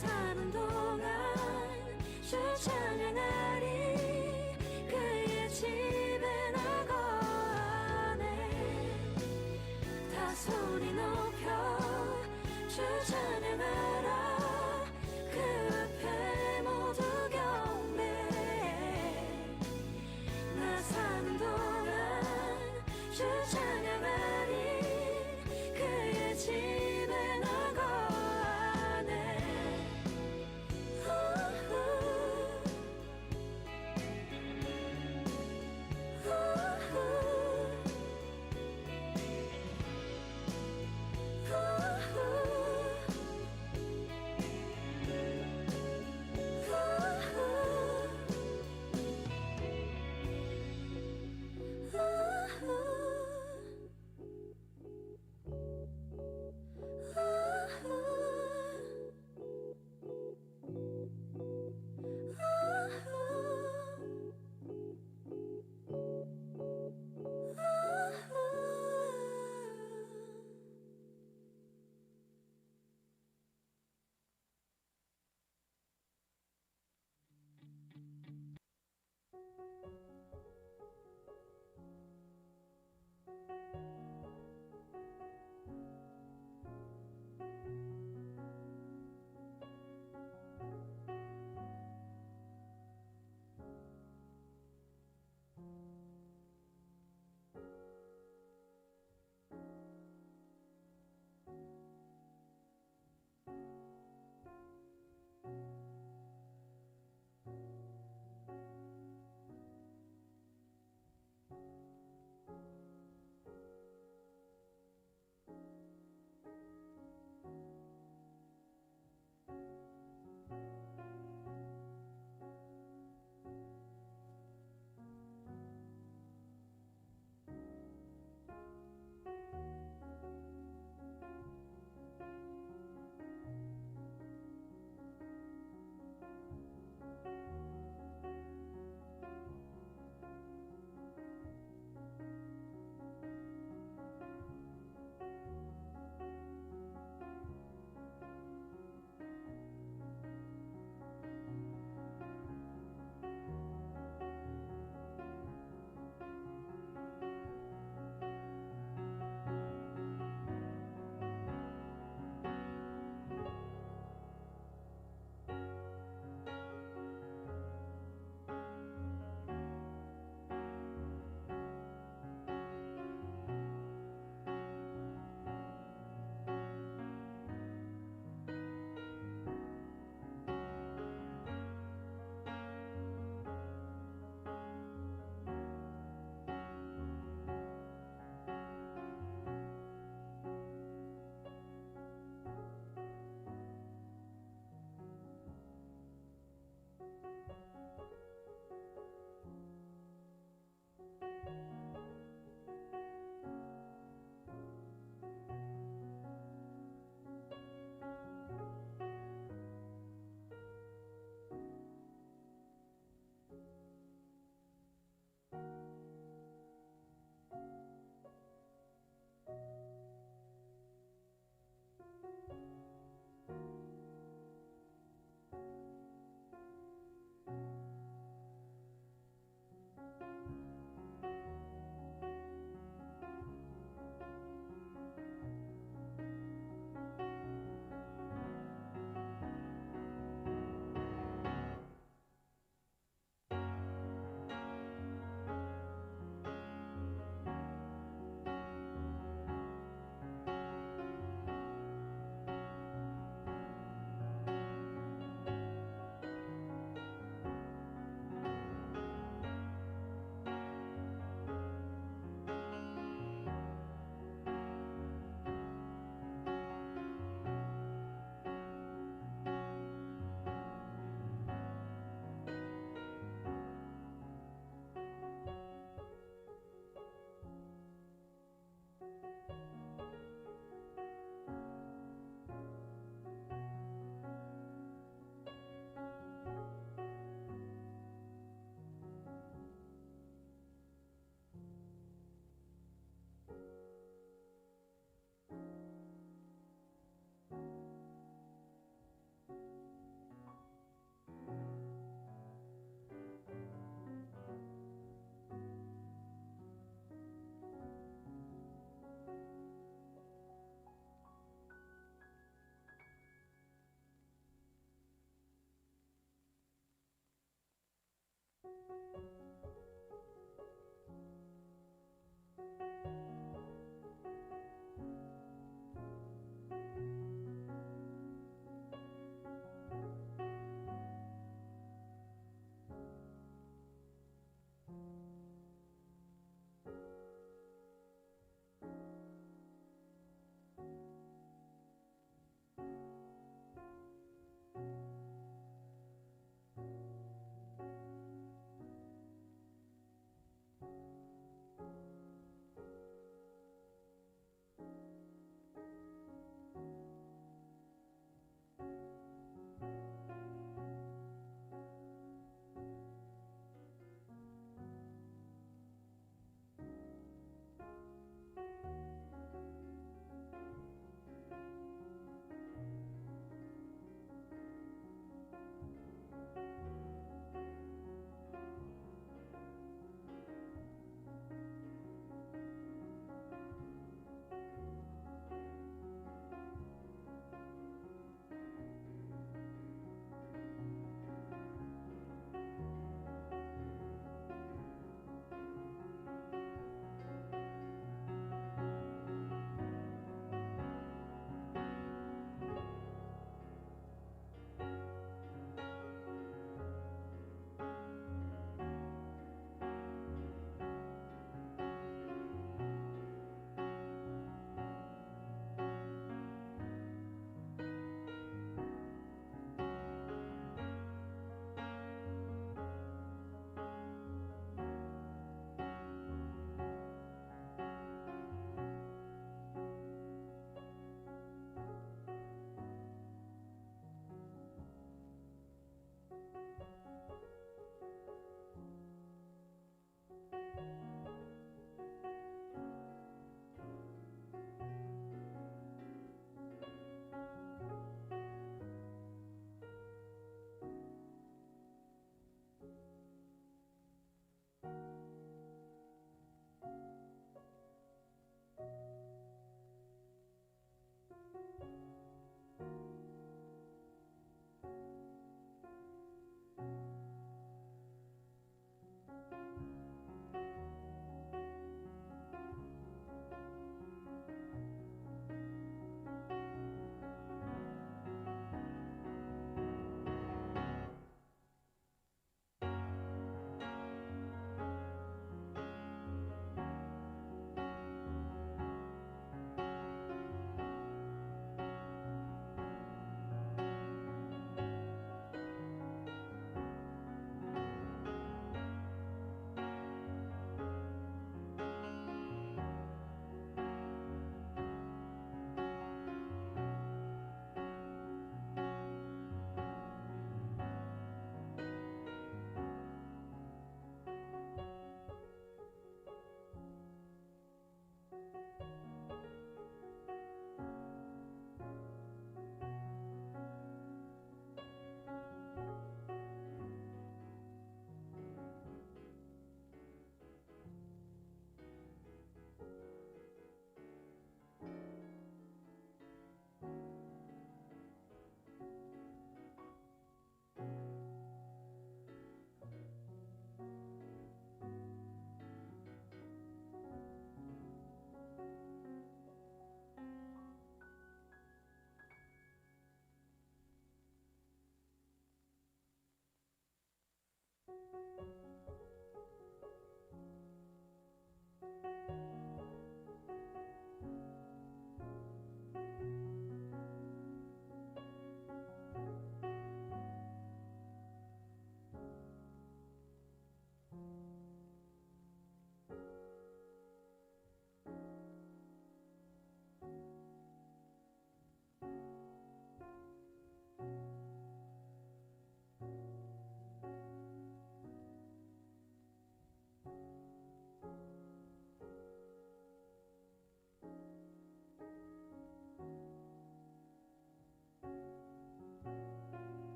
사는 동안 주 찬양하리. 그의 집에 나 거하네. 다 소리 높여 주 찬양하라. 그 앞에 모두 경배해. 나 사는 동안 주 찬양하리. 그의 집에 나 거하네.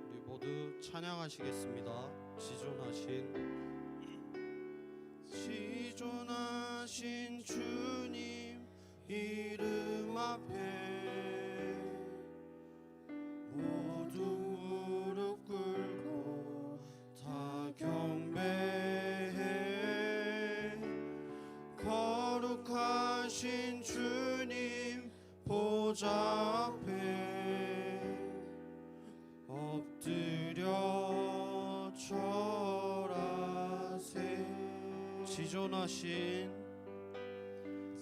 우리 모두 찬양하시겠습니다. 지존하신 주님 이름 앞에 모두 무릎 꿇고 다 경배해. 거룩하신 주님 보좌 앞에 엎드려 절하세.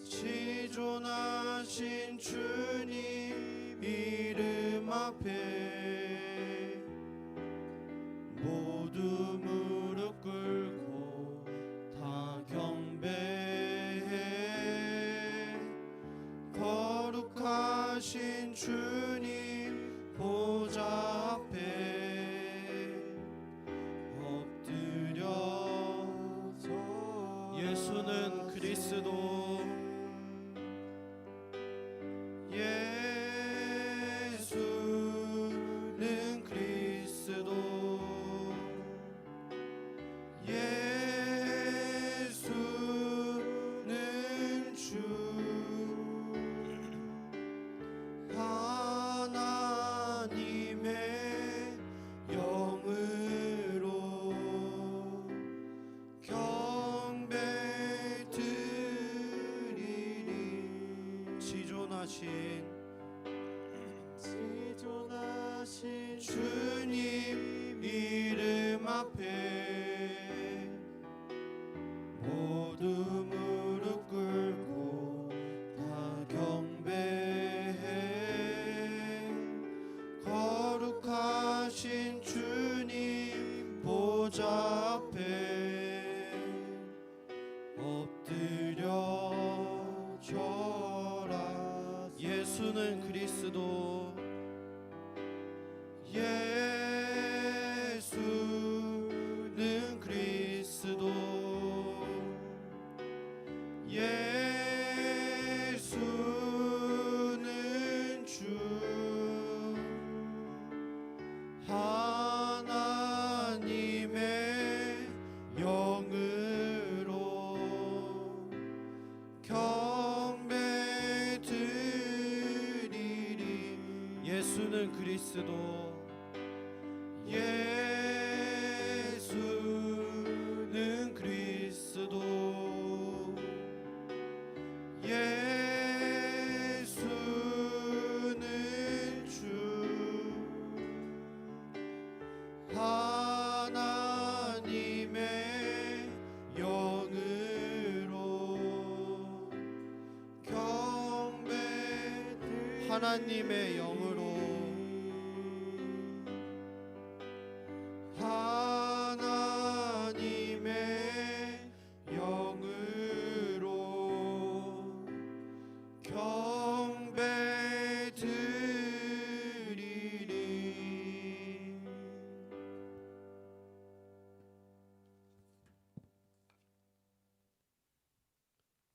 지존하신 주님 이름 앞에 모두 무릎 꿇고 다 경배해. 거룩하신 주님 보좌 앞에 엎드려 절하세. 예수는 그리스도 예수는 그리스도 예수는 주 하나님의 영으로 경배 드리리. 지존하신 주님 이름 앞에 모두 무릎 꿇고 다 경배해. 거룩하신 주님 보좌 앞에 엎드려 절하. 예수는 그리스도 예수는 그리스도 예수는 주 하나님의 영으로 경배 드리리. 예수는 그리스도 예수는 하나님의 영으로 하나님의 영으로 경배 드리리.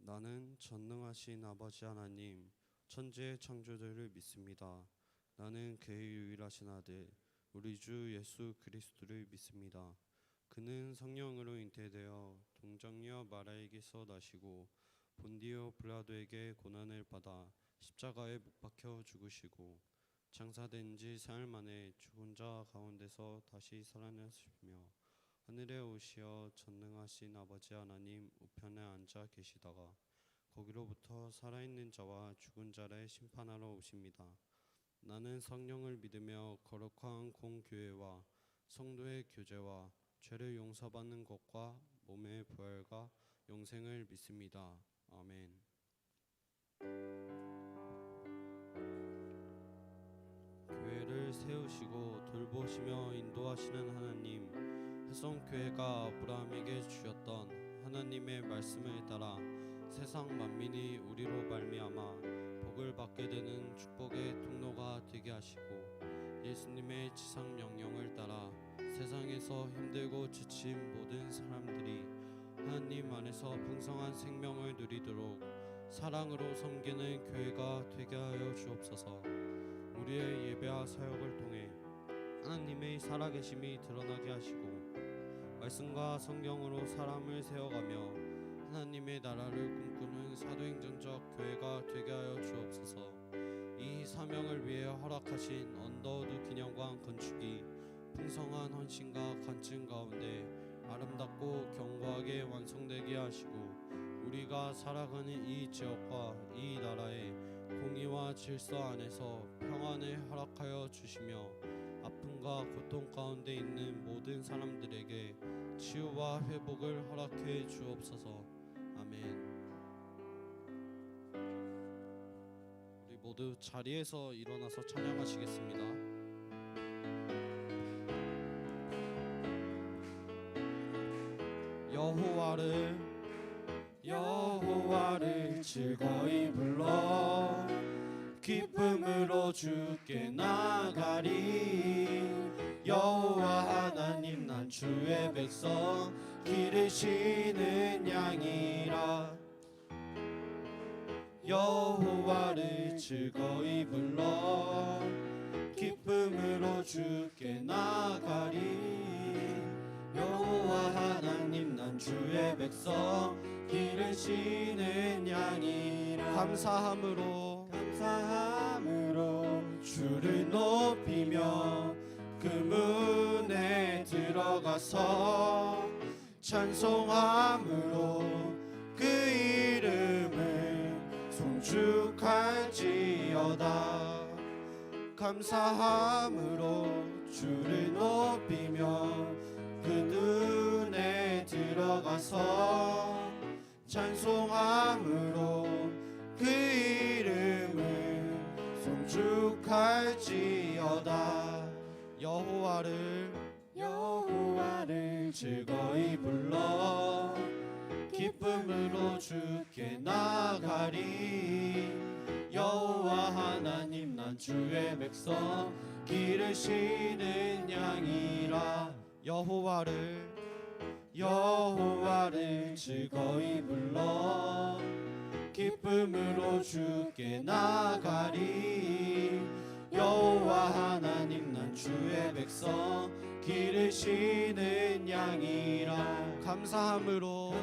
나는 전능하신 아버지 하나님 천지의 창조주를 믿습니다. 나는 그의 유일하신 아들 우리 주 예수 그리스도를 믿습니다. 그는 성령으로 잉태되어 동정녀 마리아에게서 나시고 본디오 빌라도에게 고난을 받아 십자가에 못 박혀 죽으시고 장사된 지 사흘 만에 죽은 자 가운데서 다시 살아나시며 하늘에 오시어 전능하신 아버지 하나님 우편에 앉아 계시다가 거기로부터 살아있는 자와 죽은 자를 심판하러 오십니다. 나는 성령을 믿으며 거룩한 공교회와 성도의 교제와 죄를 용서받는 것과 몸의 부활과 영생을 믿습니다. 아멘. 교회를 세우시고 돌보시며 인도하시는 하나님, 해성교회가 아브라함에게 주셨던 하나님의 말씀을 따라 세상 만민이 우리로 말미암아 복을 받게 되는 축복의 통로가 되게 하시고 예수님의 지상 명령을 따라 세상에서 힘들고 지친 모든 사람들이 하나님 안에서 풍성한 생명을 누리도록 사랑으로 섬기는 교회가 되게 하여 주옵소서. 우리의 예배와 사역을 통해 하나님의 살아계심이 드러나게 하시고 말씀과 성경으로 사람을 세워가며 하나님의 나라를 꿈꾸는 사도행전적 교회가 되게 하여 주옵소서. 이 사명을 위해 허락하신 언더우드 기념관 건축이 풍성한 헌신과 간증 가운데 아름답고 견고하게 완성되게 하시고 우리가 살아가는 이 지역과 이 나라의 공의와 질서 안에서 평안을 허락하여 주시며 아픔과 고통 가운데 있는 모든 사람들에게 치유와 회복을 허락해 주옵소서. 아멘. 우리 모두 자리에서 일어나서 찬양하시겠습니다. 여호와를 즐거이 불러 기쁨으로 주께 나가리. 여호와 하나님 난 주의 백성 기르시는 양이라. 여호와를 즐거이 불러 기쁨으로 주께 나가리. 여호와 하나님 난 주의 백성 기르시는 양이라. 감사함으로 주를 높이며 그 문에 들어가서 찬송함으로 그 이름을 송축할지어다. 감사함으로 주를 높이며 그 눈에 들어가서 찬송함으로 그 이름을 송축할지어다. 여호와를 즐거이 불러 기쁨으로 주께 나가리. 여호와 하나님 난 주의 백성 기르시는 양이라. 여호와를 즐거이 불러 기쁨으로 주께 나가리. 여호와 하나님 난 주의 백성 기르시는 양이라. 감사함으로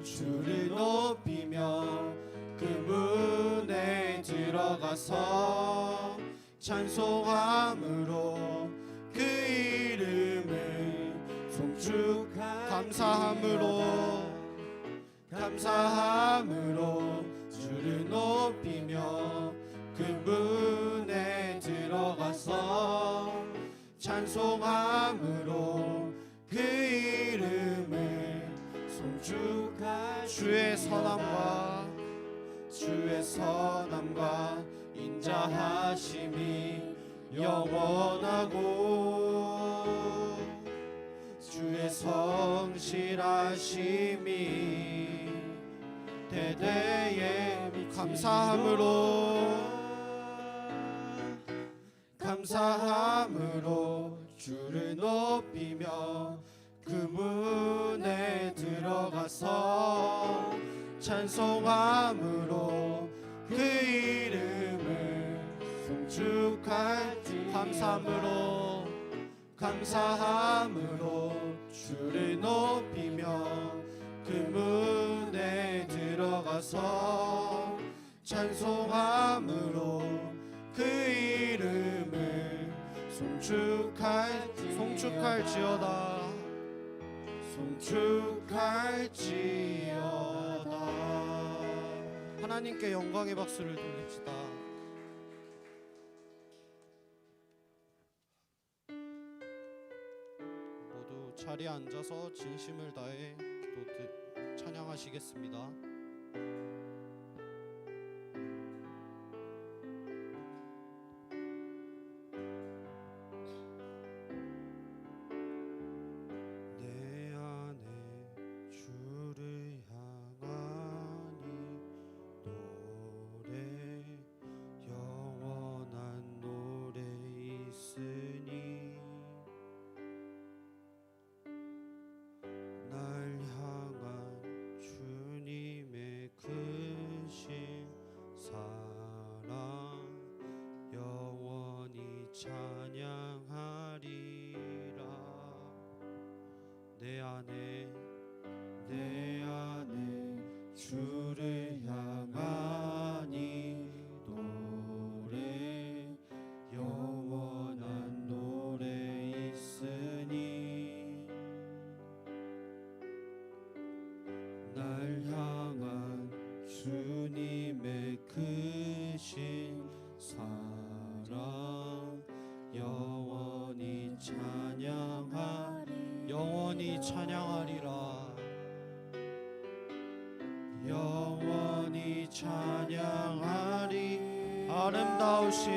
주를 높이며 그 문에 들어가서 찬송함으로 그 이름을 감사함으로 주를 높이며 그 문에 들어가서 찬송함으로 그 이름을 송축할. 주의 선함과 주의 선함과 인자하심이 영원하고 주의 성실하심이 대대에 감사함으로 주를 높이며 그 문에 들어가서 찬송함으로 그 이름을 송축할지 감사함으로 주를 높이며 그 문에 들어가서 찬송함으로 그 이름을 송축할지어다 하나님께 영광의 박수를 돌립시다. 모두 자리에 앉아서 진심을 다해 찬양하시겠습니다. 내 안에 주를 향하니 노래 영원한 노래 있으니 날 향한 주님의 크신 사랑 영원히 찬양하리라. 내 안에 주를 향하니 노래 영원한 노래 있으니 날 향한 주님의 크신 사랑 영원히 찬양하리라. 영원히 찬양하리. 아름다우신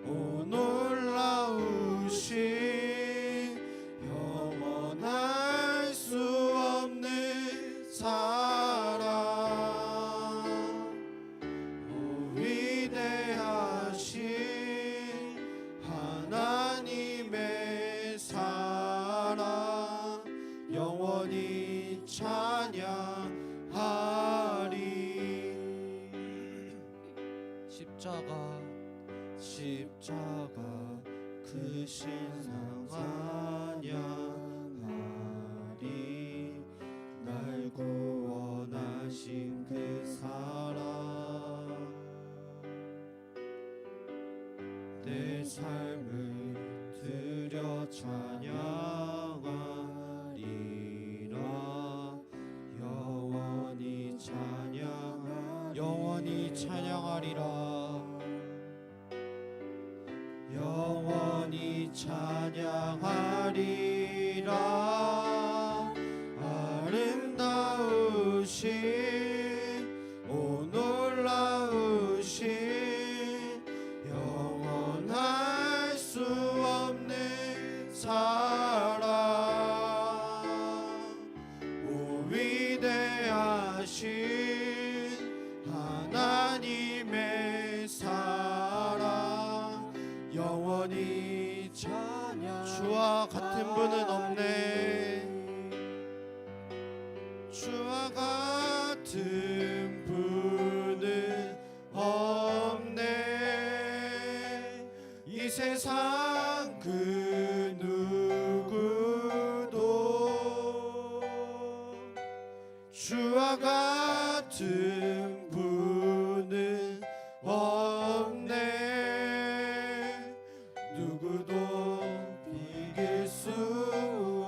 오 놀라우신 영원할 수 없는 사랑 오 위대하신 하나님의 사랑 영원히 찬양하리. 십자가 그 신상 찬양하리. 날 구원하신 그 사랑 내 삶을 드려 찬양하리라. 영원히 찬양하리라. 영원히 찬양하리라. 아름다우신 오 놀라우신 영원할 수 없는 사랑 오 위대하신 하나님의 사랑 영원히 찬양. 주와 같은 분은 없네. 주와 같은 분은 없네. 이 세상 그 누구도 주와 같은 분은 없네. 누구도 비길 수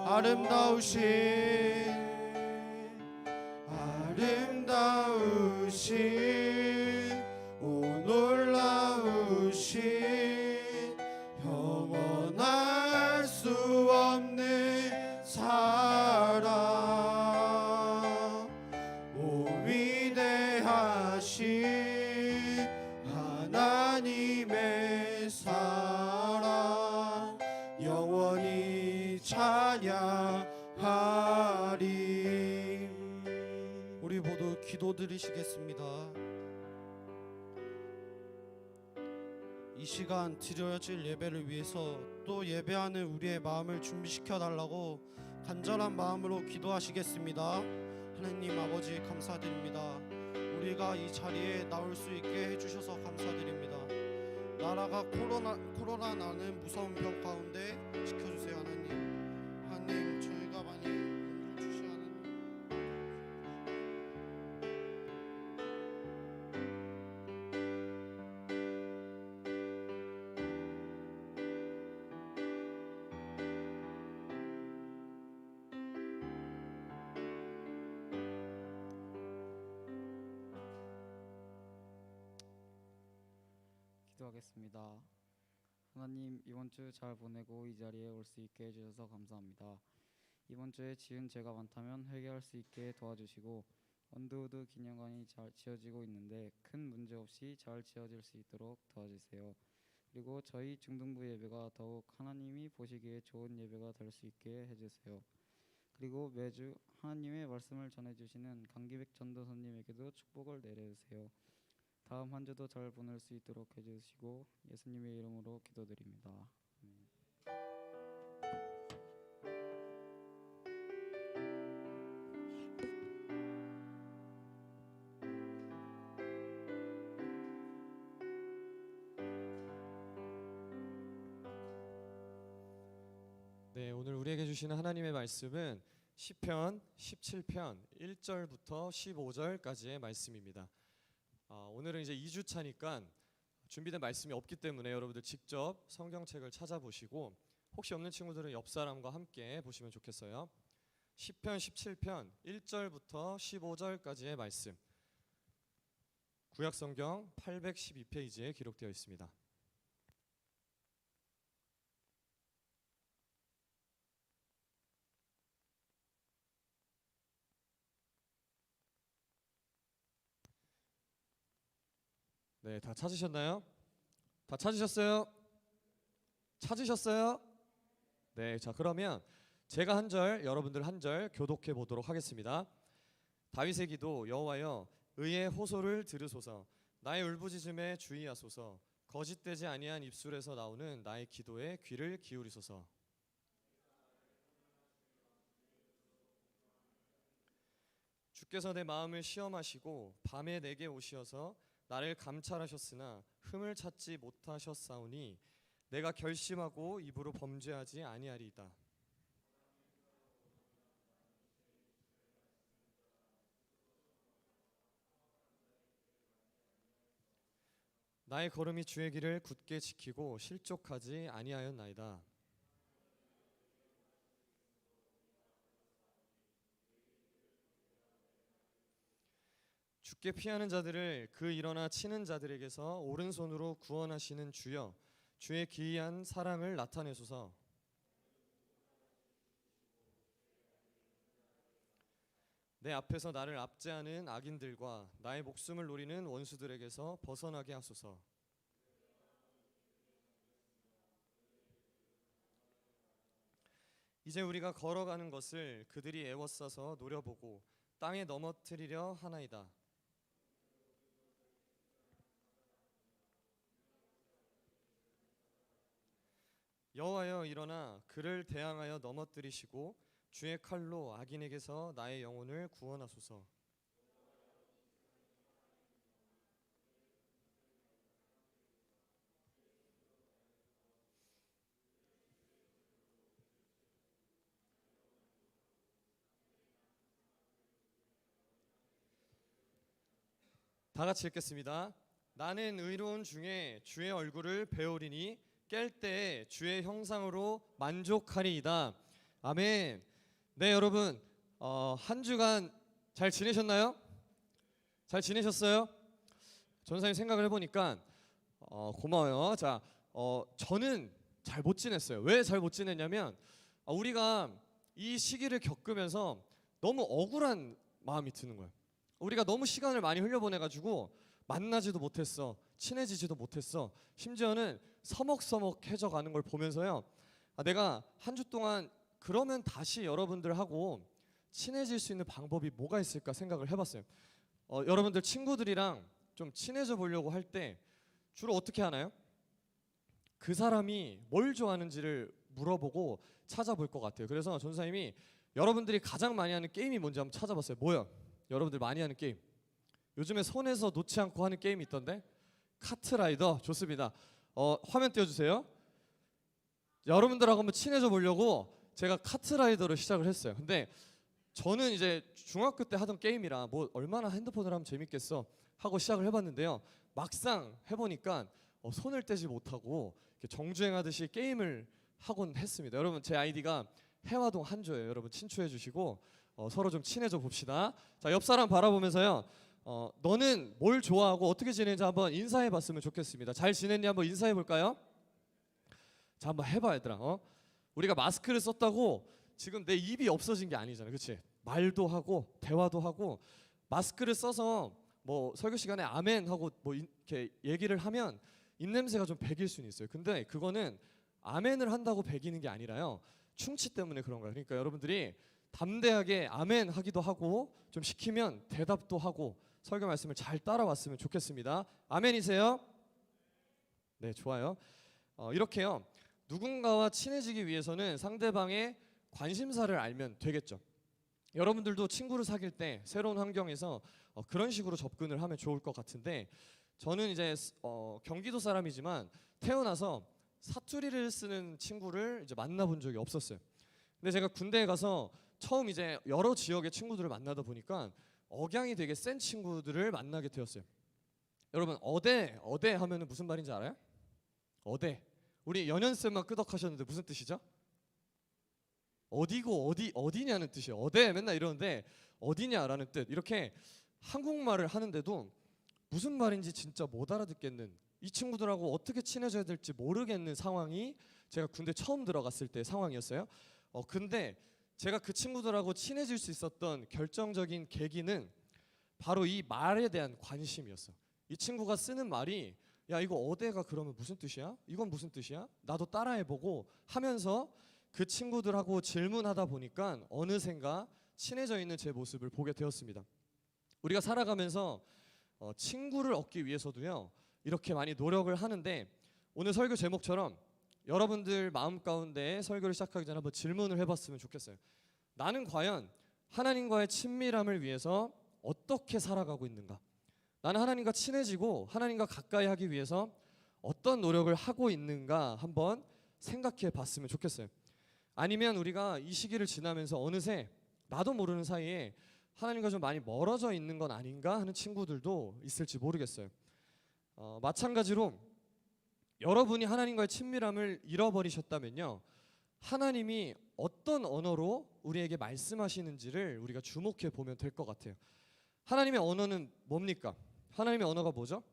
아름다우신 오 놀라우신 영원할 수 없는 사랑 찬양하리. 우리 모두 기도드리시겠습니다. 이 시간 드려질 예배를 위해서 또 예배하는 우리의 마음을 준비시켜 달라고 간절한 마음으로 기도하시겠습니다. 하나님 아버지 감사드립니다. 우리가 이 자리에 나올 수 있게 해주셔서 감사드립니다. 나라가 코로나라는 무서운 병 가운데 지켜주세요. 하나님 저희가 많이 은혜를 주시는 기도하겠습니다. 하나님, 이번 주 잘 보내고 이 자리에 올 수 있게 해주셔서 감사합니다. 이번 주에 지은 죄가 많다면 회개할 수 있게 도와주시고 언더우드 기념관이 잘 지어지고 있는데 큰 문제 없이 잘 지어질 수 있도록 도와주세요. 그리고 저희 중등부 예배가 더욱 하나님이 보시기에 좋은 예배가 될 수 있게 해주세요. 그리고 매주 하나님의 말씀을 전해주시는 강기백 전도사님에게도 축복을 내려주세요. 다음 한 주도 잘 보낼 수 있도록 해주시고 예수님의 이름으로 기도드립니다. 아멘. 네, 오늘 우리에게 주시는 하나님의 말씀은 시편 17편 1절부터 15절까지의 말씀입니다. 오늘은 이제 2주 차니까 준비된 말씀이 없기 때문에 여러분들 직접 성경책을 찾아보시고 혹시 없는 친구들은 옆 사람과 함께 보시면 좋겠어요. 시편 17편 1절부터 15절까지의 말씀, 구약성경 812페이지에 기록되어 있습니다. 네, 다 찾으셨나요? 다 찾으셨어요? 찾으셨어요? 네, 자 그러면 제가 한 절, 여러분들 한 절 교독해 보도록 하겠습니다. 다윗의 기도. 여호와여, 의의 호소를 들으소서. 나의 울부짖음에 주의하소서. 거짓되지 아니한 입술에서 나오는 나의 기도에 귀를 기울이소서. 주께서 내 마음을 시험하시고 밤에 내게 오시어서 나를 감찰하셨으나 흠을 찾지 못하셨사오니 내가 결심하고 입으로 범죄하지 아니하리이다. 나의 걸음이 주의 길을 굳게 지키고 실족하지 아니하였나이다. 주께 피하는 자들을 그 일어나 치는 자들에게서 오른손으로 구원하시는 주여, 주의 기이한 사랑을 나타내소서. 내 앞에서 나를 압제하는 악인들과 나의 목숨을 노리는 원수들에게서 벗어나게 하소서. 이제 우리가 걸어가는 것을 그들이 애워싸서 노려보고 땅에 넘어뜨리려 하나이다. 여호와여, 일어나 그를 대항하여 넘어뜨리시고 주의 칼로 악인에게서 나의 영혼을 구원하소서. 다 같이 읽겠습니다. 나는 의로운 중에 주의 얼굴을 배우리니 깰 때에 주의 형상으로 만족하리이다. 아멘. 네, 여러분 한 주간 잘 지내셨나요? 잘 지내셨어요? 전사님 생각을 해보니까 고마워요. 자, 저는 잘 못 지냈어요. 왜 잘 못 지냈냐면 우리가 이 시기를 겪으면서 너무 억울한 마음이 드는 거예요. 우리가 너무 시간을 많이 흘려보내가지고 만나지도 못했어, 친해지지도 못했어, 심지어는 서먹서먹해져 가는 걸 보면서요, 내가 한 주 동안 그러면 다시 여러분들하고 친해질 수 있는 방법이 뭐가 있을까 생각을 해봤어요. 여러분들 친구들이랑 좀 친해져 보려고 할 때 주로 어떻게 하나요? 그 사람이 뭘 좋아하는지를 물어보고 찾아볼 것 같아요. 그래서 전사님이 여러분들이 가장 많이 하는 게임이 뭔지 한번 찾아봤어요. 뭐야? 여러분들 많이 하는 게임. 요즘에 손에서 놓지 않고 하는 게임이 있던데 카트라이더 좋습니다. 화면 띄워주세요. 여러분들하고 한번 친해져 보려고 제가 카트라이더를 시작을 했어요. 근데 저는 이제 중학교 때 하던 게임이라 뭐 얼마나 핸드폰을 하면 재밌겠어 하고 시작을 해봤는데요. 막상 해보니까 손을 떼지 못하고 이렇게 정주행하듯이 게임을 하곤 했습니다. 여러분 제 아이디가 해화동 한조예요. 여러분 친추해 주시고 서로 좀 친해져 봅시다. 자, 옆 사람 바라보면서요. 너는 뭘 좋아하고 어떻게 지내는지 한번 인사해 봤으면 좋겠습니다. 잘 지냈니 한번 인사해 볼까요? 자, 한번 해봐 얘들아. 우리가 마스크를 썼다고 지금 내 입이 없어진 게 아니잖아, 그렇지? 말도 하고 대화도 하고 마스크를 써서 뭐 설교 시간에 아멘 하고 뭐 이렇게 얘기를 하면 입냄새가 좀 배길 수는 있어요. 근데 그거는 아멘을 한다고 배기는 게 아니라요. 충치 때문에 그런 거예요. 그러니까 여러분들이 담대하게 아멘 하기도 하고 좀 시키면 대답도 하고 설교 말씀을 잘 따라왔으면 좋겠습니다. 아멘이세요? 네, 좋아요. 이렇게요. 누군가와 친해지기 위해서는 상대방의 관심사를 알면 되겠죠. 여러분들도 친구를 사귈 때 새로운 환경에서 그런 식으로 접근을 하면 좋을 것 같은데 저는 이제 경기도 사람이지만 태어나서 사투리를 쓰는 친구를 이제 만나본 적이 없었어요. 근데 제가 군대에 가서 처음 이제 여러 지역의 친구들을 만나다 보니까 억양이 되게 센 친구들을 만나게 되었어요. 여러분 어대 하면은 무슨 말인지 알아요? 어대. 우리 연연쌤만 끄덕하셨는데 무슨 뜻이죠? 어디고 어디냐는 뜻이에요. 어대 맨날 이러는데 어디냐라는 뜻. 이렇게 한국말을 하는데도 무슨 말인지 진짜 못 알아듣겠는 이 친구들하고 어떻게 친해져야 될지 모르겠는 상황이 제가 군대 처음 들어갔을 때 상황이었어요. 근데 제가 그 친구들하고 친해질 수 있었던 결정적인 계기는 바로 이 말에 대한 관심이었어. 이 친구가 쓰는 말이 야 이거 어대가 그러면 무슨 뜻이야? 이건 무슨 뜻이야? 나도 따라해보고 하면서 그 친구들하고 질문하다 보니까 어느샌가 친해져 있는 제 모습을 보게 되었습니다. 우리가 살아가면서 친구를 얻기 위해서도요 이렇게 많이 노력을 하는데 오늘 설교 제목처럼 여러분들 마음 가운데 설교를 시작하기 전에 한번 질문을 해봤으면 좋겠어요. 나는 과연 하나님과의 친밀함을 위해서 어떻게 살아가고 있는가? 나는 하나님과 친해지고 하나님과 가까이 하기 위해서 어떤 노력을 하고 있는가 한번 생각해 봤으면 좋겠어요. 아니면 우리가 이 시기를 지나면서 어느새 나도 모르는 사이에 하나님과 좀 많이 멀어져 있는 건 아닌가 하는 친구들도 있을지 모르겠어요. 마찬가지로 여러분이 하나님과의 친밀함을 잃어버리셨다면요 하나님이 어떤 언어로 우리에게 말씀하시는지를 우리가 주목해 보면 될 것 같아요. 하나님의 언어는 뭡니까? 하나님의 언어가 뭐죠?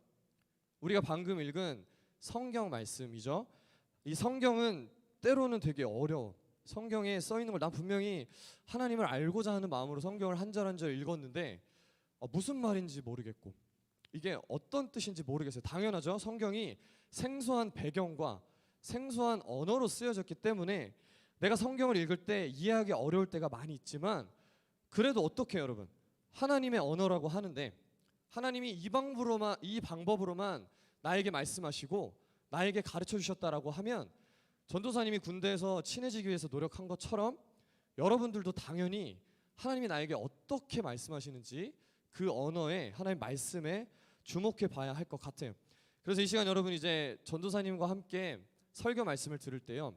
우리가 방금 읽은 성경 말씀이죠. 이 성경은 때로는 되게 어려워. 성경에 써 있는 걸 난 분명히 하나님을 알고자 하는 마음으로 성경을 한 절 한 절 읽었는데 무슨 말인지 모르겠고 이게 어떤 뜻인지 모르겠어요. 당연하죠. 성경이 생소한 배경과 생소한 언어로 쓰여졌기 때문에 내가 성경을 읽을 때 이해하기 어려울 때가 많이 있지만 그래도 어떻게 여러분? 하나님의 언어라고 하는데 하나님이 이 방법으로만 나에게 말씀하시고 나에게 가르쳐 주셨다라고 하면 전도사님이 군대에서 친해지기 위해서 노력한 것처럼 여러분들도 당연히 하나님이 나에게 어떻게 말씀하시는지 그 언어에 하나님 말씀에 주목해 봐야 할 것 같아요. 그래서 이 시간 여러분 이제 전도사님과 함께 설교 말씀을 들을 때요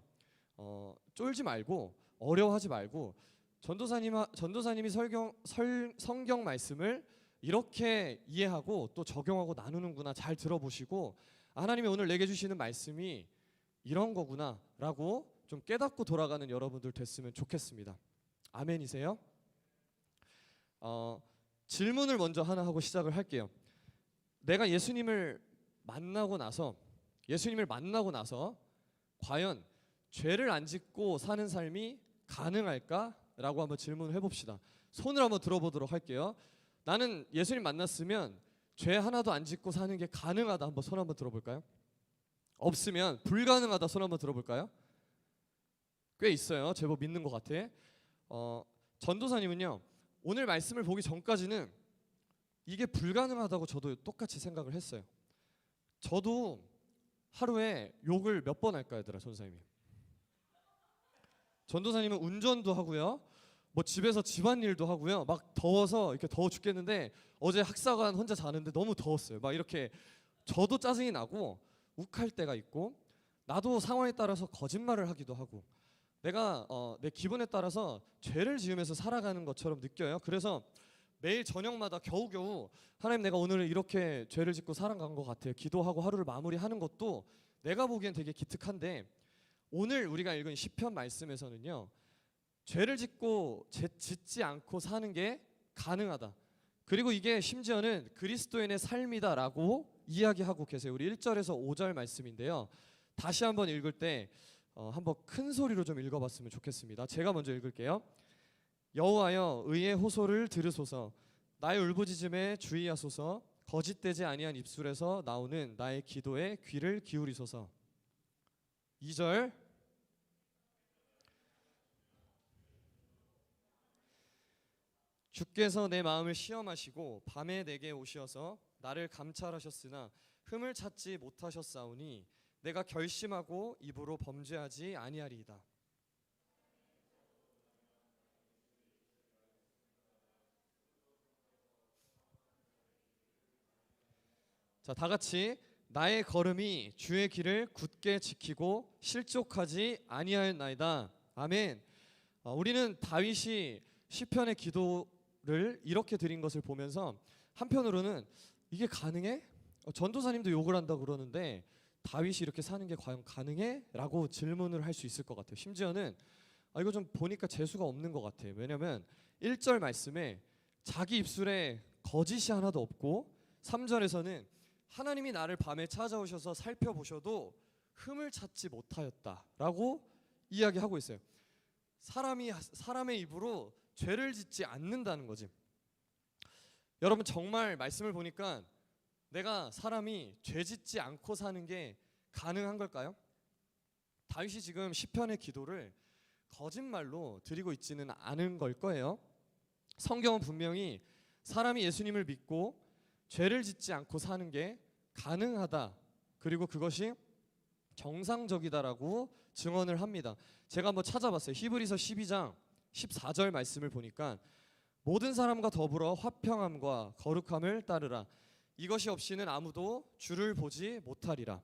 쫄지 말고 어려워하지 말고 전도사님이 성경 말씀을 이렇게 이해하고 또 적용하고 나누는구나 잘 들어보시고 하나님이 오늘 내게 주시는 말씀이 이런 거구나 라고 좀 깨닫고 돌아가는 여러분들 됐으면 좋겠습니다. 아멘이세요? 질문을 먼저 하나 하고 시작을 할게요. 내가 예수님을 만나고 나서 과연 죄를 안 짓고 사는 삶이 가능할까? 라고 한번 질문을 해봅시다. 손을 한번 들어보도록 할게요. 나는 예수님 만났으면 죄 하나도 안 짓고 사는 게 가능하다. 한번 손 한번 들어볼까요? 없으면 불가능하다. 손 한번 들어볼까요? 꽤 있어요. 제법 믿는 것 같아. 전도사님은요, 오늘 말씀을 보기 전까지는 이게 불가능하다고 저도 똑같이 생각을 했어요. 저도 하루에 욕을 몇 번 할까 얘들아, 전도사님이. 전도사님은 운전도 하고요, 뭐 집에서 집안일도 하고요, 막 더워서 이렇게 더워 죽겠는데 어제 학사관 혼자 자는데 너무 더웠어요. 막 이렇게 저도 짜증이 나고 욱할 때가 있고, 나도 상황에 따라서 거짓말을 하기도 하고, 내가 내 기분에 따라서 죄를 지으면서 살아가는 것처럼 느껴요. 그래서 매일 저녁마다 겨우겨우 하나님, 내가 오늘 이렇게 죄를 짓고 살아간 것 같아요. 기도하고 하루를 마무리하는 것도 내가 보기엔 되게 기특한데, 오늘 우리가 읽은 시편 말씀에서는요, 죄를 짓지 않고 사는 게 가능하다. 그리고 이게 심지어는 그리스도인의 삶이다라고 이야기하고 계세요. 우리 1절에서 5절 말씀인데요. 다시 한번 읽을 때 한번 큰 소리로 좀 읽어봤으면 좋겠습니다. 제가 먼저 읽을게요. 여호와여, 의의 호소를 들으소서. 나의 울부짖음에 주의하소서. 거짓되지 아니한 입술에서 나오는 나의 기도에 귀를 기울이소서. 2절. 주께서 내 마음을 시험하시고 밤에 내게 오시어서 나를 감찰하셨으나 흠을 찾지 못하셨사오니 내가 결심하고 입으로 범죄하지 아니하리이다. 자, 다 같이 나의 걸음이 주의 길을 굳게 지키고 실족하지 아니하였나이다. 아멘. 우리는 다윗이 시편의 기도를 이렇게 드린 것을 보면서 한편으로는 이게 가능해? 전도사님도 욕을 한다고 그러는데 다윗이 이렇게 사는 게 과연 가능해? 라고 질문을 할 수 있을 것 같아요. 심지어는 이거 좀 보니까 재수가 없는 것 같아요. 왜냐하면 1절 말씀에 자기 입술에 거짓이 하나도 없고, 3절에서는 하나님이 나를 밤에 찾아오셔서 살펴보셔도 흠을 찾지 못하였다라고 이야기하고 있어요. 사람의 입으로 죄를 짓지 않는다는 거지. 여러분, 정말 말씀을 보니까 내가 사람이 죄 짓지 않고 사는 게 가능한 걸까요? 다윗이 지금 시편의 기도를 거짓말로 드리고 있지는 않은 걸 거예요. 성경은 분명히 사람이 예수님을 믿고 죄를 짓지 않고 사는 게 가능하다, 그리고 그것이 정상적이다라고 증언을 합니다. 제가 한번 찾아봤어요. 히브리서 12장 14절 말씀을 보니까 모든 사람과 더불어 화평함과 거룩함을 따르라. 이것이 없이는 아무도 주를 보지 못하리라.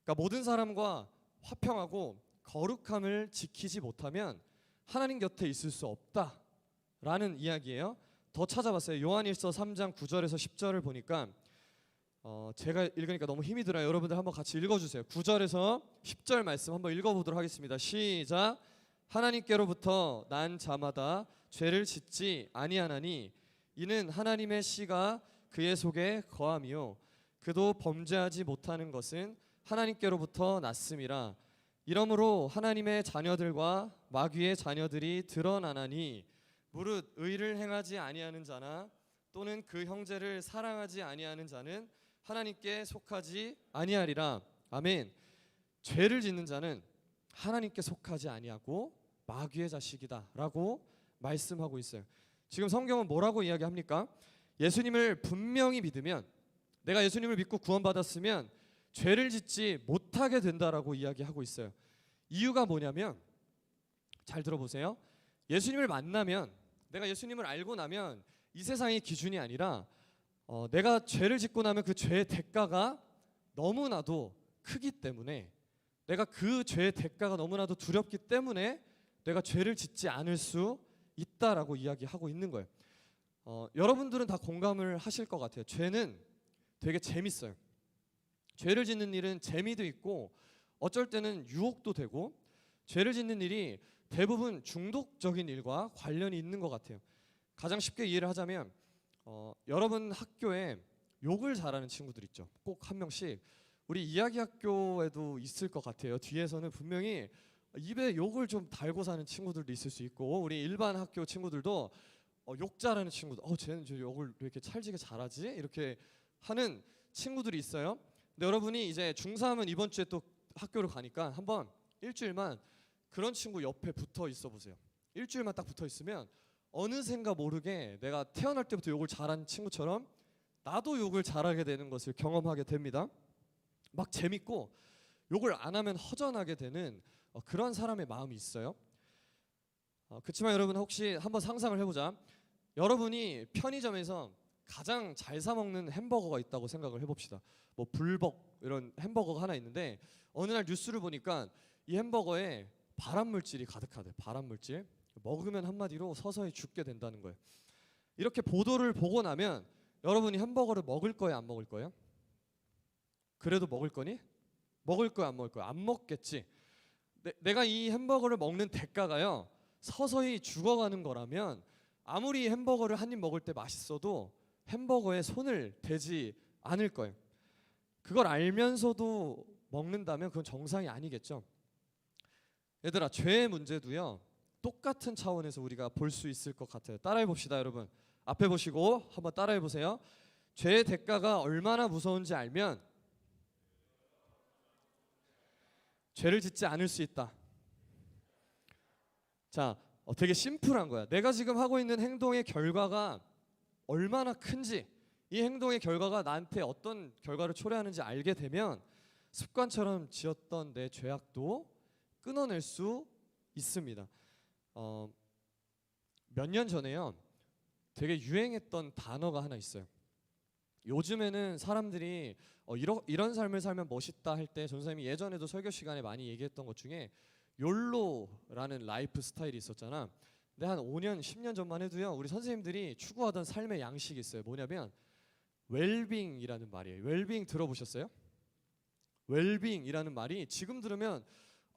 그러니까 모든 사람과 화평하고 거룩함을 지키지 못하면 하나님 곁에 있을 수 없다라는 이야기예요. 더 찾아봤어요. 요한일서 3장 9절에서 10절을 보니까 제가 읽으니까 너무 힘이 들어요. 여러분들 한번 같이 읽어주세요. 9절에서 10절 말씀 한번 읽어보도록 하겠습니다. 시작. 하나님께로부터 난 자마다 죄를 짓지 아니하나니 이는 하나님의 씨가 그의 속에 거함이요 그도 범죄하지 못하는 것은 하나님께로부터 났음이라. 이러므로 하나님의 자녀들과 마귀의 자녀들이 드러나나니 무릇 의를 행하지 아니하는 자나 또는 그 형제를 사랑하지 아니하는 자는 하나님께 속하지 아니하리라. 아멘. 죄를 짓는 자는 하나님께 속하지 아니하고 마귀의 자식이다라고 말씀하고 있어요. 지금 성경은 뭐라고 이야기합니까? 예수님을 분명히 믿으면, 내가 예수님을 믿고 구원받았으면 죄를 짓지 못하게 된다라고 이야기하고 있어요. 이유가 뭐냐면, 잘 들어보세요. 예수님을 만나면, 내가 예수님을 알고 나면 이 세상의 기준이 아니라 내가 죄를 짓고 나면 그 죄의 대가가 너무나도 크기 때문에, 내가 그 죄의 대가가 너무나도 두렵기 때문에 내가 죄를 짓지 않을 수 있다라고 이야기하고 있는 거예요. 여러분들은 다 공감을 하실 것 같아요. 죄는 되게 재밌어요. 죄를 짓는 일은 재미도 있고 어쩔 때는 유혹도 되고, 죄를 짓는 일이 대부분 중독적인 일과 관련이 있는 것 같아요. 가장 쉽게 이해를 하자면 여러분 학교에 욕을 잘하는 친구들 있죠. 꼭 한 명씩. 우리 이야기 학교에도 있을 것 같아요. 뒤에서는 분명히 입에 욕을 좀 달고 사는 친구들도 있을 수 있고, 우리 일반 학교 친구들도 욕 잘하는 친구들, 쟤는 저 욕을 왜 이렇게 찰지게 잘하지? 이렇게 하는 친구들이 있어요. 근데 여러분이 이제 중3은 이번 주에 또 학교를 가니까 한번 일주일만 그런 친구 옆에 붙어 있어 보세요. 일주일만 딱 붙어 있으면 어느샌가 모르게 내가 태어날 때부터 욕을 잘한 친구처럼 나도 욕을 잘하게 되는 것을 경험하게 됩니다. 막 재밌고 욕을 안 하면 허전하게 되는 그런 사람의 마음이 있어요. 그렇지만 여러분 혹시 한번 상상을 해보자. 여러분이 편의점에서 가장 잘 사 먹는 햄버거가 있다고 생각을 해봅시다. 뭐 불벅 이런 햄버거가 하나 있는데 어느 날 뉴스를 보니까 이 햄버거에 발암물질이 가득하대. 발암물질. 먹으면 한마디로 서서히 죽게 된다는 거예요. 이렇게 보도를 보고 나면 여러분이 햄버거를 먹을 거예요, 안 먹을 거예요? 그래도 먹을 거니? 먹을 거야, 안 먹을 거야? 안 먹겠지. 내가 이 햄버거를 먹는 대가가요, 서서히 죽어가는 거라면 아무리 햄버거를 한 입 먹을 때 맛있어도 햄버거에 손을 대지 않을 거예요. 그걸 알면서도 먹는다면 그건 정상이 아니겠죠. 얘들아, 죄의 문제도요 똑같은 차원에서 우리가 볼 수 있을 것 같아요. 따라해 봅시다, 여러분. 앞에 보시고 한번 따라해 보세요. 죄의 대가가 얼마나 무서운지 알면 죄를 짓지 않을 수 있다. 자, 되게 심플한 거야. 내가 지금 하고 있는 행동의 결과가 얼마나 큰지, 이 행동의 결과가 나한테 어떤 결과를 초래하는지 알게 되면 습관처럼 지었던 내 죄악도 끊어낼 수 있습니다. 몇 년 전에요, 되게 유행했던 단어가 하나 있어요. 요즘에는 사람들이 이런 삶을 살면 멋있다 할 때 전사님이 예전에도 설교 시간에 많이 얘기했던 것 중에 욜로라는 라이프 스타일이 있었잖아. 근데 한 5년, 10년 전만 해도요, 우리 선생님들이 추구하던 삶의 양식이 있어요. 뭐냐면 웰빙이라는 말이에요. 웰빙 들어보셨어요? 웰빙이라는 말이 지금 들으면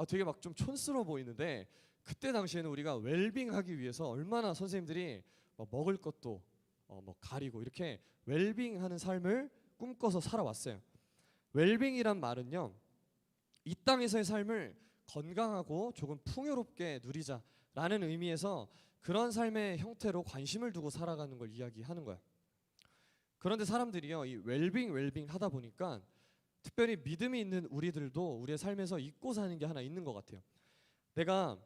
되게 막 좀 촌스러워 보이는데 그때 당시에는 우리가 웰빙하기 위해서 얼마나 선생님들이 먹을 것도 뭐 가리고 이렇게 웰빙하는 삶을 꿈꿔서 살아왔어요. 웰빙이란 말은요, 이 땅에서의 삶을 건강하고 조금 풍요롭게 누리자라는 의미에서 그런 삶의 형태로 관심을 두고 살아가는 걸 이야기하는 거야. 그런데 사람들이요, 이 웰빙 하다 보니까 특별히 믿음이 있는 우리들도 우리의 삶에서 잊고 사는 게 하나 있는 것 같아요. 내가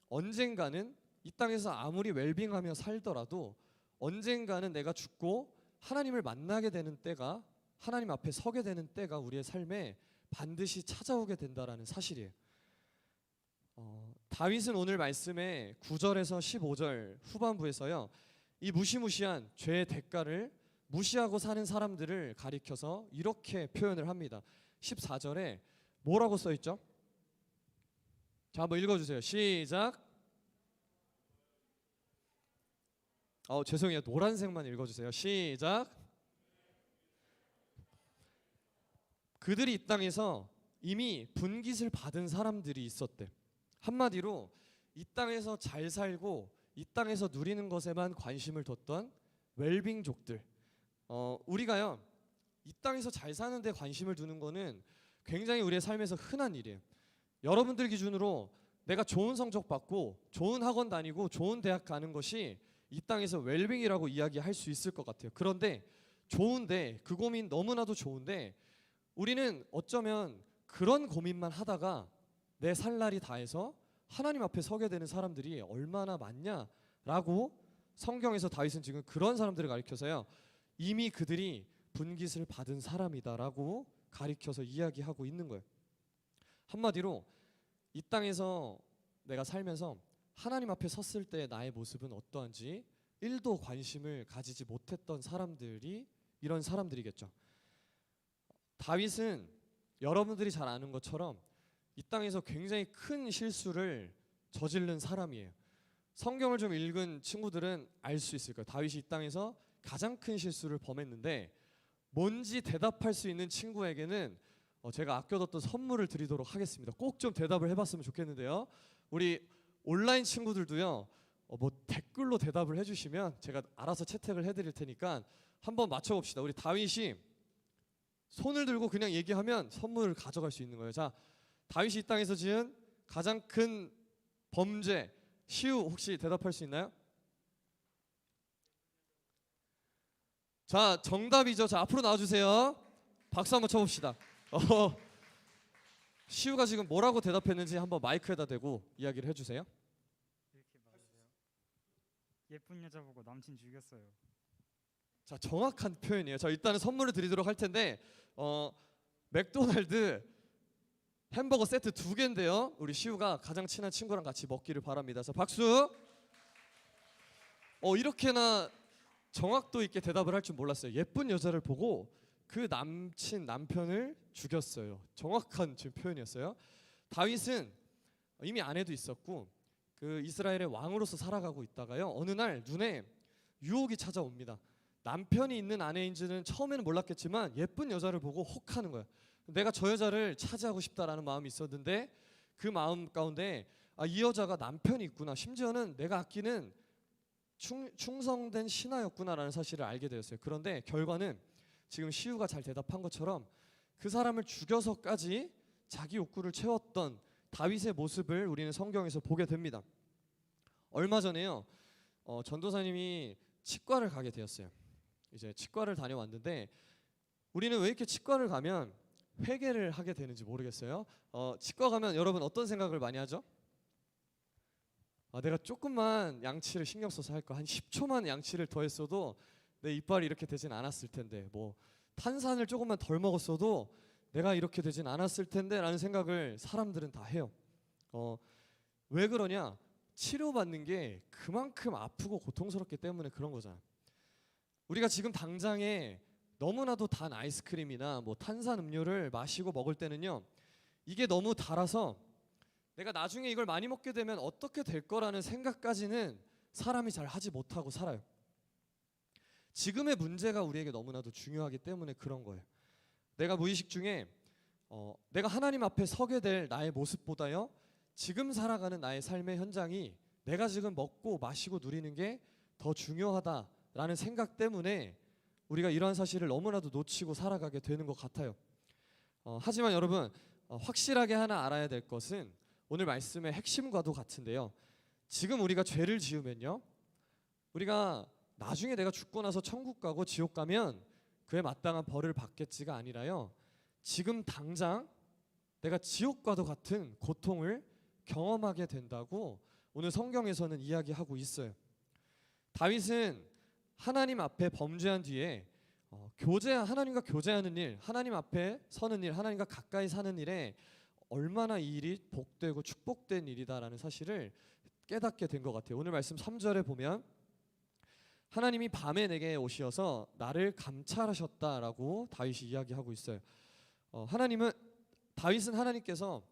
언젠가는 이 땅에서 아무리 웰빙하며 살더라도 언젠가는 내가 죽고 하나님을 만나게 되는 때가, 하나님 앞에 서게 되는 때가 우리의 삶에 반드시 찾아오게 된다라는 사실이에요. 다윗은 오늘 말씀에 9절에서 15절 후반부에서요, 이 무시무시한 죄의 대가를 무시하고 사는 사람들을 가리켜서 이렇게 표현을 합니다. 14절에 뭐라고 써 있죠? 자, 한번 읽어주세요. 시작. 죄송해요. 노란색만 읽어주세요. 시작. 그들이 이 땅에서 이미 분깃을 받은 사람들이 있었대. 한마디로 이 땅에서 잘 살고 이 땅에서 누리는 것에만 관심을 뒀던 웰빙족들. 우리가요, 이 땅에서 잘 사는 데 관심을 두는 거는 굉장히 우리의 삶에서 흔한 일이에요. 여러분들 기준으로 내가 좋은 성적 받고 좋은 학원 다니고 좋은 대학 가는 것이 이 땅에서 웰빙이라고 이야기할 수 있을 것 같아요. 그런데 좋은데, 그 고민 너무나도 좋은데 우리는 어쩌면 그런 고민만 하다가 내 살 날이 다해서 하나님 앞에 서게 되는 사람들이 얼마나 많냐라고 성경에서 다윗은 지금 그런 사람들을 가리켜서요, 이미 그들이 분깃을 받은 사람이다라고 가리켜서 이야기하고 있는 거예요. 한마디로 이 땅에서 내가 살면서 하나님 앞에 섰을 때 나의 모습은 어떠한지 1도 관심을 가지지 못했던 사람들이 이런 사람들이겠죠. 다윗은 여러분들이 잘 아는 것처럼 이 땅에서 굉장히 큰 실수를 저지른 사람이에요. 성경을 좀 읽은 친구들은 알 수 있을 거예요. 다윗이 이 땅에서 가장 큰 실수를 범했는데 뭔지 대답할 수 있는 친구에게는 제가 아껴뒀던 선물을 드리도록 하겠습니다. 꼭 좀 대답을 해봤으면 좋겠는데요. 우리 온라인 친구들도요, 뭐 댓글로 대답을 해주시면 제가 알아서 채택을 해드릴 테니까 한번 맞춰봅시다. 우리 다윗이 손을 들고 그냥 얘기하면 선물을 가져갈 수 있는 거예요. 자, 다윗이 이 땅에서 지은 가장 큰 범죄, 시우 혹시 대답할 수 있나요? 자, 정답이죠. 자, 앞으로 나와주세요. 박수 한번 쳐봅시다. 시우가 지금 뭐라고 대답했는지 한번 마이크에다 대고 이야기를 해주세요. 이렇게 말하세요. 예쁜 여자 보고 남친 죽였어요. 자, 정확한 표현이에요. 자, 일단은 선물을 드리도록 할 텐데 맥도날드 햄버거 세트 2개인데요. 우리 시우가 가장 친한 친구랑 같이 먹기를 바랍니다. 자, 박수. 이렇게나 정확도 있게 대답을 할 줄 몰랐어요. 예쁜 여자를 보고 그 남편을 죽였어요. 정확한 지금 표현이었어요. 다윗은 이미 아내도 있었고 그 이스라엘의 왕으로서 살아가고 있다가요, 어느 날 눈에 유혹이 찾아옵니다. 남편이 있는 아내인지는 처음에는 몰랐겠지만 예쁜 여자를 보고 혹하는 거예요. 내가 저 여자를 차지하고 싶다라는 마음이 있었는데 그 마음 가운데 이 여자가 남편이 있구나, 심지어는 내가 아끼는 충성된 신하였구나라는 사실을 알게 되었어요. 그런데 결과는 지금 시우가 잘 대답한 것처럼 그 사람을 죽여서까지 자기 욕구를 채웠던 다윗의 모습을 우리는 성경에서 보게 됩니다. 얼마 전에요, 전도사님이 치과를 가게 되었어요. 이제 치과를 다녀왔는데 우리는 왜 이렇게 치과를 가면 회개를 하게 되는지 모르겠어요. 치과 가면 여러분 어떤 생각을 많이 하죠? 내가 조금만 양치를 신경 써서 할 거, 한 10초만 양치를 더 했어도 내 이빨이 이렇게 되진 않았을 텐데, 뭐 탄산을 조금만 덜 먹었어도 내가 이렇게 되진 않았을 텐데 라는 생각을 사람들은 다 해요. 왜 그러냐? 치료받는 게 그만큼 아프고 고통스럽기 때문에 그런 거잖아. 우리가 지금 당장에 너무나도 단 아이스크림이나 뭐 탄산 음료를 마시고 먹을 때는요, 이게 너무 달아서 내가 나중에 이걸 많이 먹게 되면 어떻게 될 거라는 생각까지는 사람이 잘 하지 못하고 살아요. 지금의 문제가 우리에게 너무나도 중요하기 때문에 그런 거예요. 내가 무의식 중에 내가 하나님 앞에 서게 될 나의 모습보다요, 지금 살아가는 나의 삶의 현장이 내가 지금 먹고 마시고 누리는 게 더 중요하다라는 생각 때문에 우리가 이러한 사실을 너무나도 놓치고 살아가게 되는 것 같아요. 하지만 여러분, 확실하게 하나 알아야 될 것은 오늘 말씀의 핵심과도 같은데요, 지금 우리가 죄를 지으면요, 우리가 나중에 내가 죽고 나서 천국 가고 지옥 가면 그에 마땅한 벌을 받겠지가 아니라요, 지금 당장 내가 지옥과도 같은 고통을 경험하게 된다고 오늘 성경에서는 이야기하고 있어요. 다윗은 하나님 앞에 범죄한 뒤에 하나님과 교제하는 일, 하나님 앞에 서는 일, 하나님과 가까이 사는 일에 얼마나 이 일이 복되고 축복된 일이다라는 사실을 깨닫게 된 것 같아요. 오늘 말씀 3절에 보면 하나님이 밤에 내게 오시어서 나를 감찰하셨다라고 다윗이 이야기하고 있어요. 다윗은 하나님께서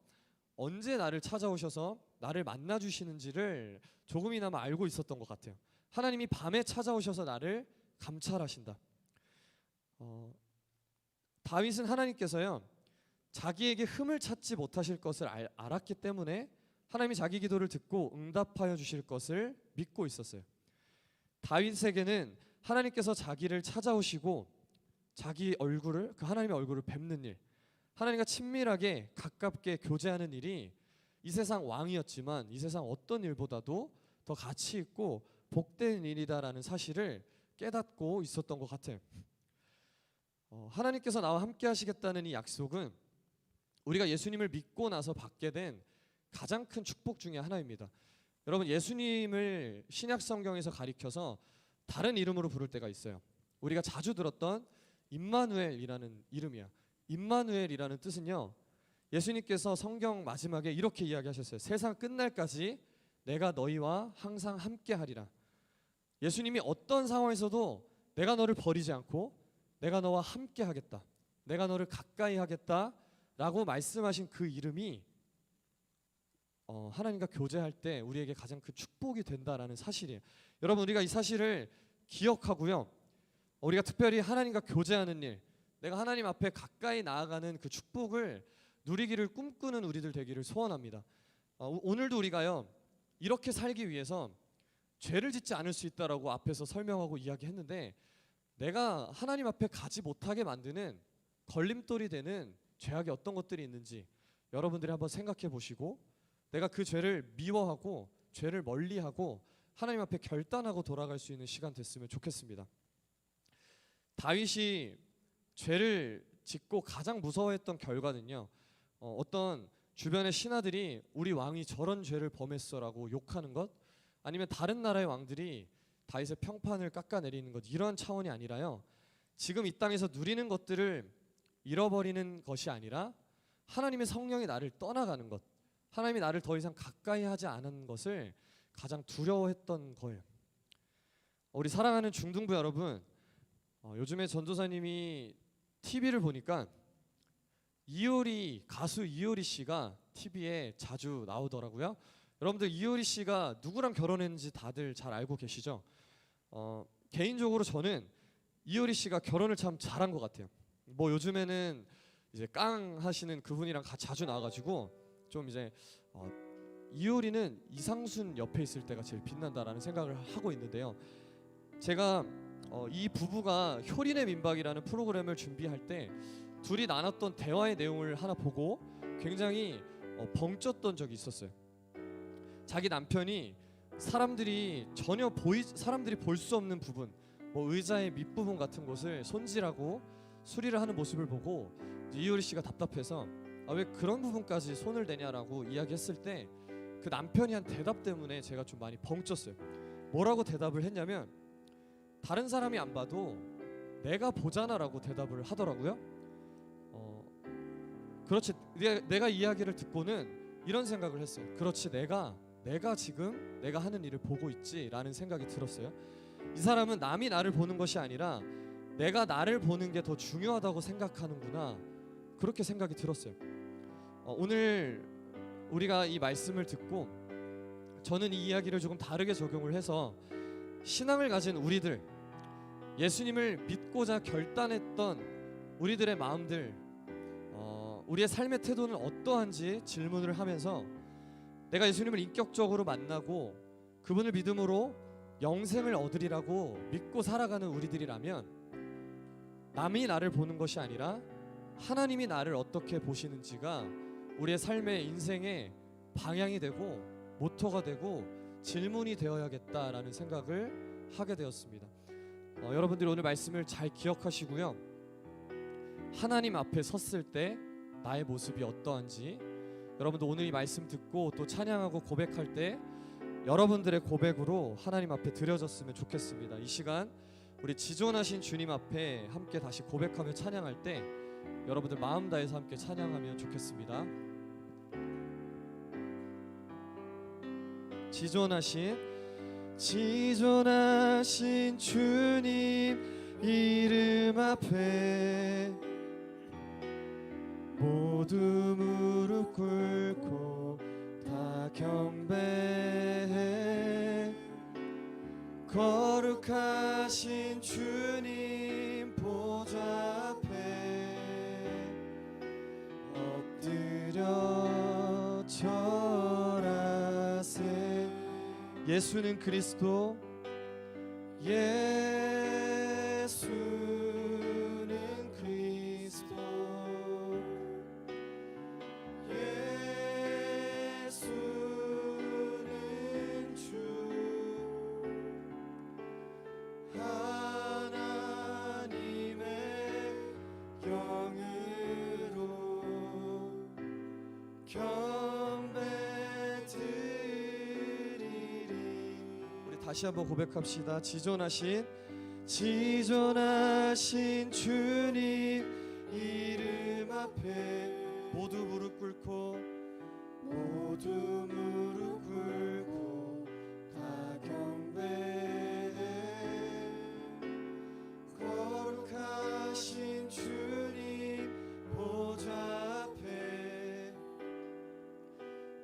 언제 나를 찾아오셔서 나를 만나 주시는지를 조금이나마 알고 있었던 것 같아요. 하나님이 밤에 찾아오셔서 나를 감찰하신다. 다윗은 하나님께서요, 자기에게 흠을 찾지 못하실 것을 알았기 때문에 하나님이 자기 기도를 듣고 응답하여 주실 것을 믿고 있었어요. 다윗에게는 하나님께서 자기를 찾아오시고 자기 얼굴을, 그 하나님의 얼굴을 뵙는 일, 하나님과 친밀하게 가깝게 교제하는 일이 이 세상 왕이었지만 이 세상 어떤 일보다도 더 가치 있고 복된 일이다라는 사실을 깨닫고 있었던 것 같아요. 하나님께서 나와 함께 하시겠다는 이 약속은 우리가 예수님을 믿고 나서 받게 된 가장 큰 축복 중에 하나입니다. 여러분, 예수님을 신약 성경에서 가리켜서 다른 이름으로 부를 때가 있어요. 우리가 자주 들었던 임마누엘이라는 이름이야. 임마누엘이라는 뜻은요, 예수님께서 성경 마지막에 이렇게 이야기하셨어요. 세상 끝날까지 내가 너희와 항상 함께 하리라. 예수님이 어떤 상황에서도 내가 너를 버리지 않고 내가 너와 함께 하겠다, 내가 너를 가까이 하겠다 라고 말씀하신 그 이름이 하나님과 교제할 때 우리에게 가장 큰 축복이 된다라는 사실이에요. 여러분, 우리가 이 사실을 기억하고요, 우리가 특별히 하나님과 교제하는 일, 내가 하나님 앞에 가까이 나아가는 그 축복을 누리기를 꿈꾸는 우리들 되기를 소원합니다. 오늘도 우리가요, 이렇게 살기 위해서 죄를 짓지 않을 수 있다라고 앞에서 설명하고 이야기했는데, 내가 하나님 앞에 가지 못하게 만드는 걸림돌이 되는 죄악이 어떤 것들이 있는지 여러분들이 한번 생각해 보시고, 내가 그 죄를 미워하고 죄를 멀리하고 하나님 앞에 결단하고 돌아갈 수 있는 시간 됐으면 좋겠습니다. 다윗이 죄를 짓고 가장 무서워했던 결과는요, 어떤 주변의 신하들이 우리 왕이 저런 죄를 범했어라고 욕하는 것, 아니면 다른 나라의 왕들이 다윗의 평판을 깎아내리는 것, 이러한 차원이 아니라요, 지금 이 땅에서 누리는 것들을 잃어버리는 것이 아니라 하나님의 성령이 나를 떠나가는 것, 하나님이 나를 더 이상 가까이 하지 않은 것을 가장 두려워했던 거예요. 우리 사랑하는 중등부 여러분, 요즘에 전도사님이 TV를 보니까 가수 이효리 씨가 TV에 자주 나오더라고요. 여러분들 이효리 씨가 누구랑 결혼했는지 다들 잘 알고 계시죠? 개인적으로 저는 이효리 씨가 결혼을 참 잘한 것 같아요. 뭐 요즘에는 이제 깡 하시는 그분이랑 자주 나와가지고 좀 이제 이효리는 이상순 옆에 있을 때가 제일 빛난다라는 생각을 하고 있는데요. 제가 이 부부가 효린의 민박이라는 프로그램을 준비할 때 둘이 나눴던 대화의 내용을 하나 보고 굉장히 벙쪘던 적이 있었어요. 자기 남편이 사람들이 볼 수 없는 부분, 뭐 의자의 밑부분 같은 곳을 손질하고 수리를 하는 모습을 보고 이효리 씨가 답답해서 왜 그런 부분까지 손을 대냐라고 이야기했을 때 그 남편이 한 대답 때문에 제가 좀 많이 벙쪘어요. 뭐라고 대답을 했냐면, 다른 사람이 안 봐도 내가 보잖아라고 대답을 하더라고요. 그렇지, 내가 이야기를 듣고는 이런 생각을 했어요. 그렇지, 내가 지금 내가 하는 일을 보고 있지라는 생각이 들었어요. 이 사람은 남이 나를 보는 것이 아니라 내가 나를 보는 게 더 중요하다고 생각하는구나, 그렇게 생각이 들었어요. 오늘 우리가 이 말씀을 듣고 저는 이 이야기를 조금 다르게 적용을 해서 신앙을 가진 우리들, 예수님을 믿고자 결단했던 우리들의 마음들, 우리의 삶의 태도는 어떠한지 질문을 하면서 내가 예수님을 인격적으로 만나고 그분을 믿음으로 영생을 얻으리라고 믿고 살아가는 우리들이라면 남이 나를 보는 것이 아니라 하나님이 나를 어떻게 보시는지가 우리의 삶의 인생의 방향이 되고 모토가 되고 질문이 되어야겠다라는 생각을 하게 되었습니다. 여러분들이 오늘 말씀을 잘 기억하시고요, 하나님 앞에 섰을 때 나의 모습이 어떠한지, 여러분도 오늘 이 말씀 듣고 또 찬양하고 고백할 때 여러분들의 고백으로 하나님 앞에 드려졌으면 좋겠습니다. 이 시간 우리 지존하신 주님 앞에 함께 다시 고백하며 찬양할 때 여러분들 마음 다해서 함께 찬양하면 좋겠습니다. 지존하신 주님 이름 앞에 모두 무릎 꿇고 다 경배해. 거룩하신 주님 보좌 앞에 엎드려 절하세. 예수는 그리스도, 예수는 그리스도, 예수는 주, 하나님의 영으로 경배드리리. 우리 다시 한번 고백합시다. 지존하신 주님 이름 앞에 모두 무릎 꿇고 다 경배해. 거룩하신 주님 보좌 앞에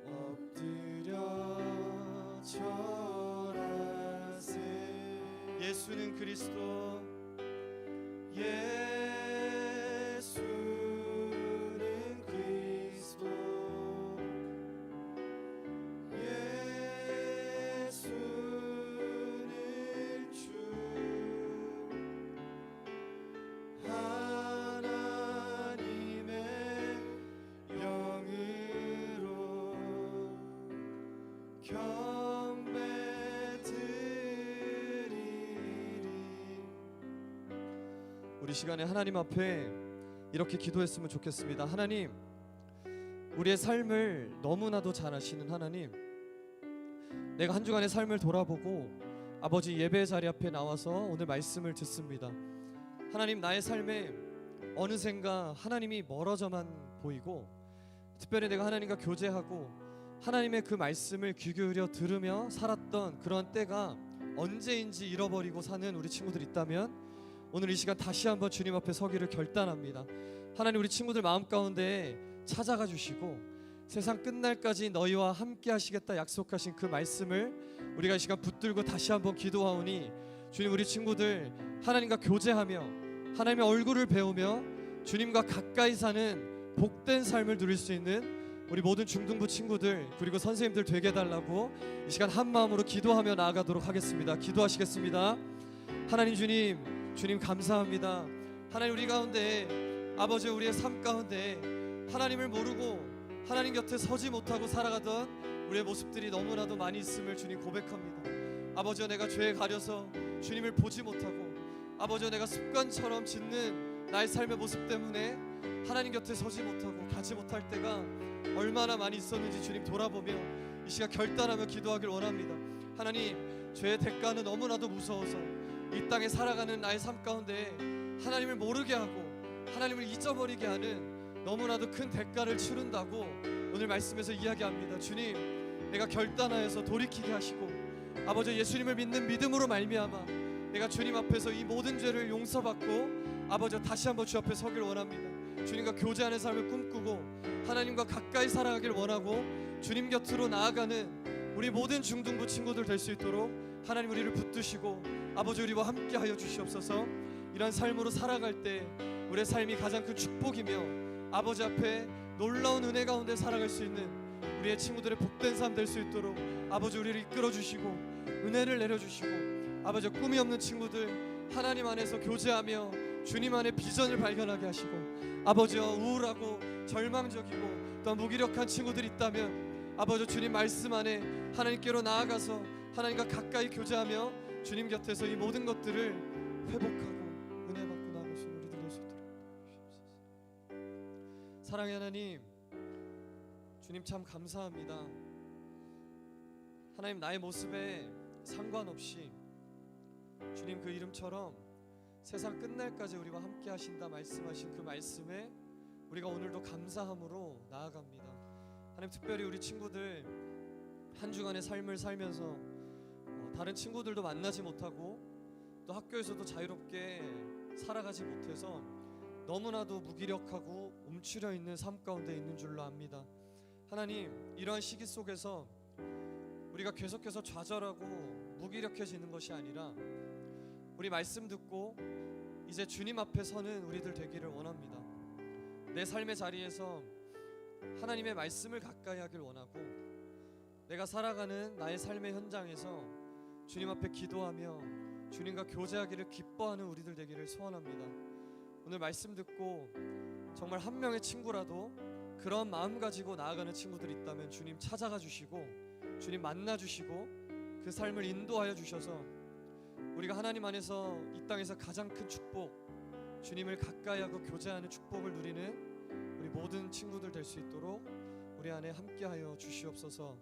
엎드려 절하세. 예수는 그리스도, 예수는 그리스도, 예수는 주, 하나님의 영으로 경배드리리. 우리 시간에 하나님 앞에 이렇게 기도했으면 좋겠습니다. 하나님, 우리의 삶을 너무나도 잘 아시는 하나님, 내가 한 주간의 삶을 돌아보고 아버지 예배 자리 앞에 나와서 오늘 말씀을 듣습니다. 하나님, 나의 삶에 어느샌가 하나님이 멀어져만 보이고, 특별히 내가 하나님과 교제하고 하나님의 그 말씀을 귀 기울여 들으며 살았던 그런 때가 언제인지 잃어버리고 사는 우리 친구들 있다면 오늘 이 시간 다시 한번 주님 앞에 서기를 결단합니다. 하나님, 우리 친구들 마음 가운데 찾아가 주시고 세상 끝날까지 너희와 함께 하시겠다 약속하신 그 말씀을 우리가 이 시간 붙들고 다시 한번 기도하오니, 주님, 우리 친구들 하나님과 교제하며 하나님의 얼굴을 배우며 주님과 가까이 사는 복된 삶을 누릴 수 있는 우리 모든 중등부 친구들 그리고 선생님들 되게 해달라고 이 시간 한 마음으로 기도하며 나아가도록 하겠습니다. 기도하시겠습니다. 하나님, 주님 감사합니다. 하나님, 우리 가운데 아버지, 우리의 삶 가운데 하나님을 모르고 하나님 곁에 서지 못하고 살아가던 우리의 모습들이 너무나도 많이 있음을 주님 고백합니다. 아버지여, 내가 죄에 가려서 주님을 보지 못하고, 아버지여, 내가 습관처럼 짓는 나의 삶의 모습 때문에 하나님 곁에 서지 못하고 가지 못할 때가 얼마나 많이 있었는지 주님 돌아보며 이 시간 결단하며 기도하길 원합니다. 하나님, 죄의 대가는 너무나도 무서워서 이 땅에 살아가는 나의 삶 가운데 하나님을 모르게 하고 하나님을 잊어버리게 하는 너무나도 큰 대가를 치른다고 오늘 말씀에서 이야기합니다. 주님, 내가 결단하여서 돌이키게 하시고 아버지, 예수님을 믿는 믿음으로 말미암아 내가 주님 앞에서 이 모든 죄를 용서받고 아버지, 다시 한번 주 앞에 서길 원합니다. 주님과 교제하는 삶을 꿈꾸고 하나님과 가까이 살아가길 원하고 주님 곁으로 나아가는 우리 모든 중등부 친구들 될 수 있도록 하나님 우리를 붙드시고 아버지, 우리와 함께하여 주시옵소서. 이런 삶으로 살아갈 때 우리의 삶이 가장 큰 축복이며 아버지 앞에 놀라운 은혜 가운데 살아갈 수 있는 우리의 친구들의 복된 삶 될 수 있도록 아버지, 우리를 이끌어 주시고 은혜를 내려주시고 아버지, 꿈이 없는 친구들 하나님 안에서 교제하며 주님 안에 비전을 발견하게 하시고 아버지여, 우울하고 절망적이고 또 무기력한 친구들이 있다면 아버지, 주님 말씀 안에 하나님께로 나아가서 하나님과 가까이 교제하며 주님 곁에서 이 모든 것들을 회복하고 은혜 받고 나아갈 수 있는 우리들 될 수 있도록 주시옵소서. 사랑의 하나님, 주님 참 감사합니다. 하나님, 나의 모습에 상관없이 주님 그 이름처럼 세상 끝날까지 우리와 함께 하신다 말씀하신 그 말씀에 우리가 오늘도 감사함으로 나아갑니다. 하나님, 특별히 우리 친구들 한 주간의 삶을 살면서 다른 친구들도 만나지 못하고 또 학교에서도 자유롭게 살아가지 못해서 너무나도 무기력하고 움츠려 있는 삶 가운데 있는 줄로 압니다. 하나님, 이러한 시기 속에서 우리가 계속해서 좌절하고 무기력해지는 것이 아니라 우리 말씀 듣고 이제 주님 앞에 서는 우리들 되기를 원합니다. 내 삶의 자리에서 하나님의 말씀을 가까이 하길 원하고 내가 살아가는 나의 삶의 현장에서 주님 앞에 기도하며 주님과 교제하기를 기뻐하는 우리들 되기를 소원합니다. 오늘 말씀 듣고 정말 한 명의 친구라도 그런 마음 가지고 나아가는 친구들이 있다면 주님 찾아가 주시고 주님 만나 주시고 그 삶을 인도하여 주셔서 우리가 하나님 안에서 이 땅에서 가장 큰 축복, 주님을 가까이 하고 교제하는 축복을 누리는 우리 모든 친구들 될 수 있도록 우리 안에 함께하여 주시옵소서.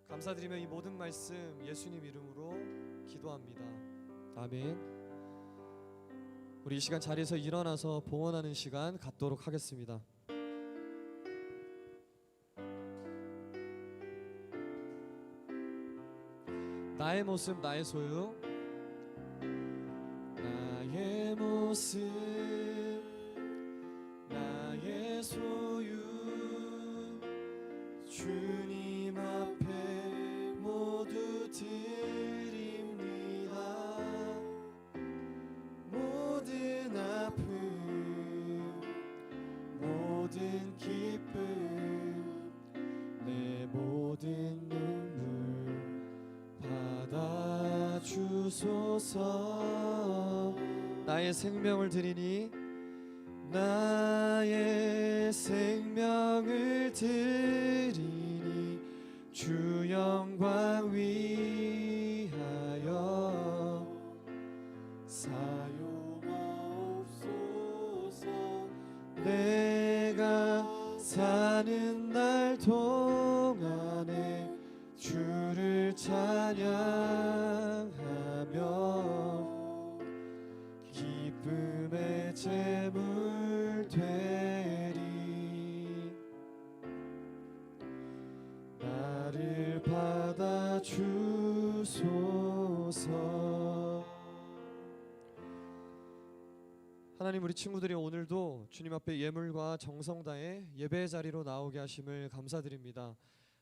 감사드리며 이 모든 말씀 예수님 이름으로 기도합니다. 아멘. 우리 이 시간 자리에서 일어나서 봉헌하는 시간 갖도록 하겠습니다. 나의 모습 나의 소유, 나의 모습 나의 소유, 주님 앞에 모두 드립니다. 모든 아픔 모든 기쁨 내 모든 눈물 받아주소서. 나의 생명을 드리니 나의 생명을 드리니 주 영광 위하여 사용하옵소서. 내가 사는 날 주소서. 하나님, 우리 친구들이 오늘도 주님 앞에 예물과 정성 다해 예배의 자리로 나오게 하심을 감사드립니다.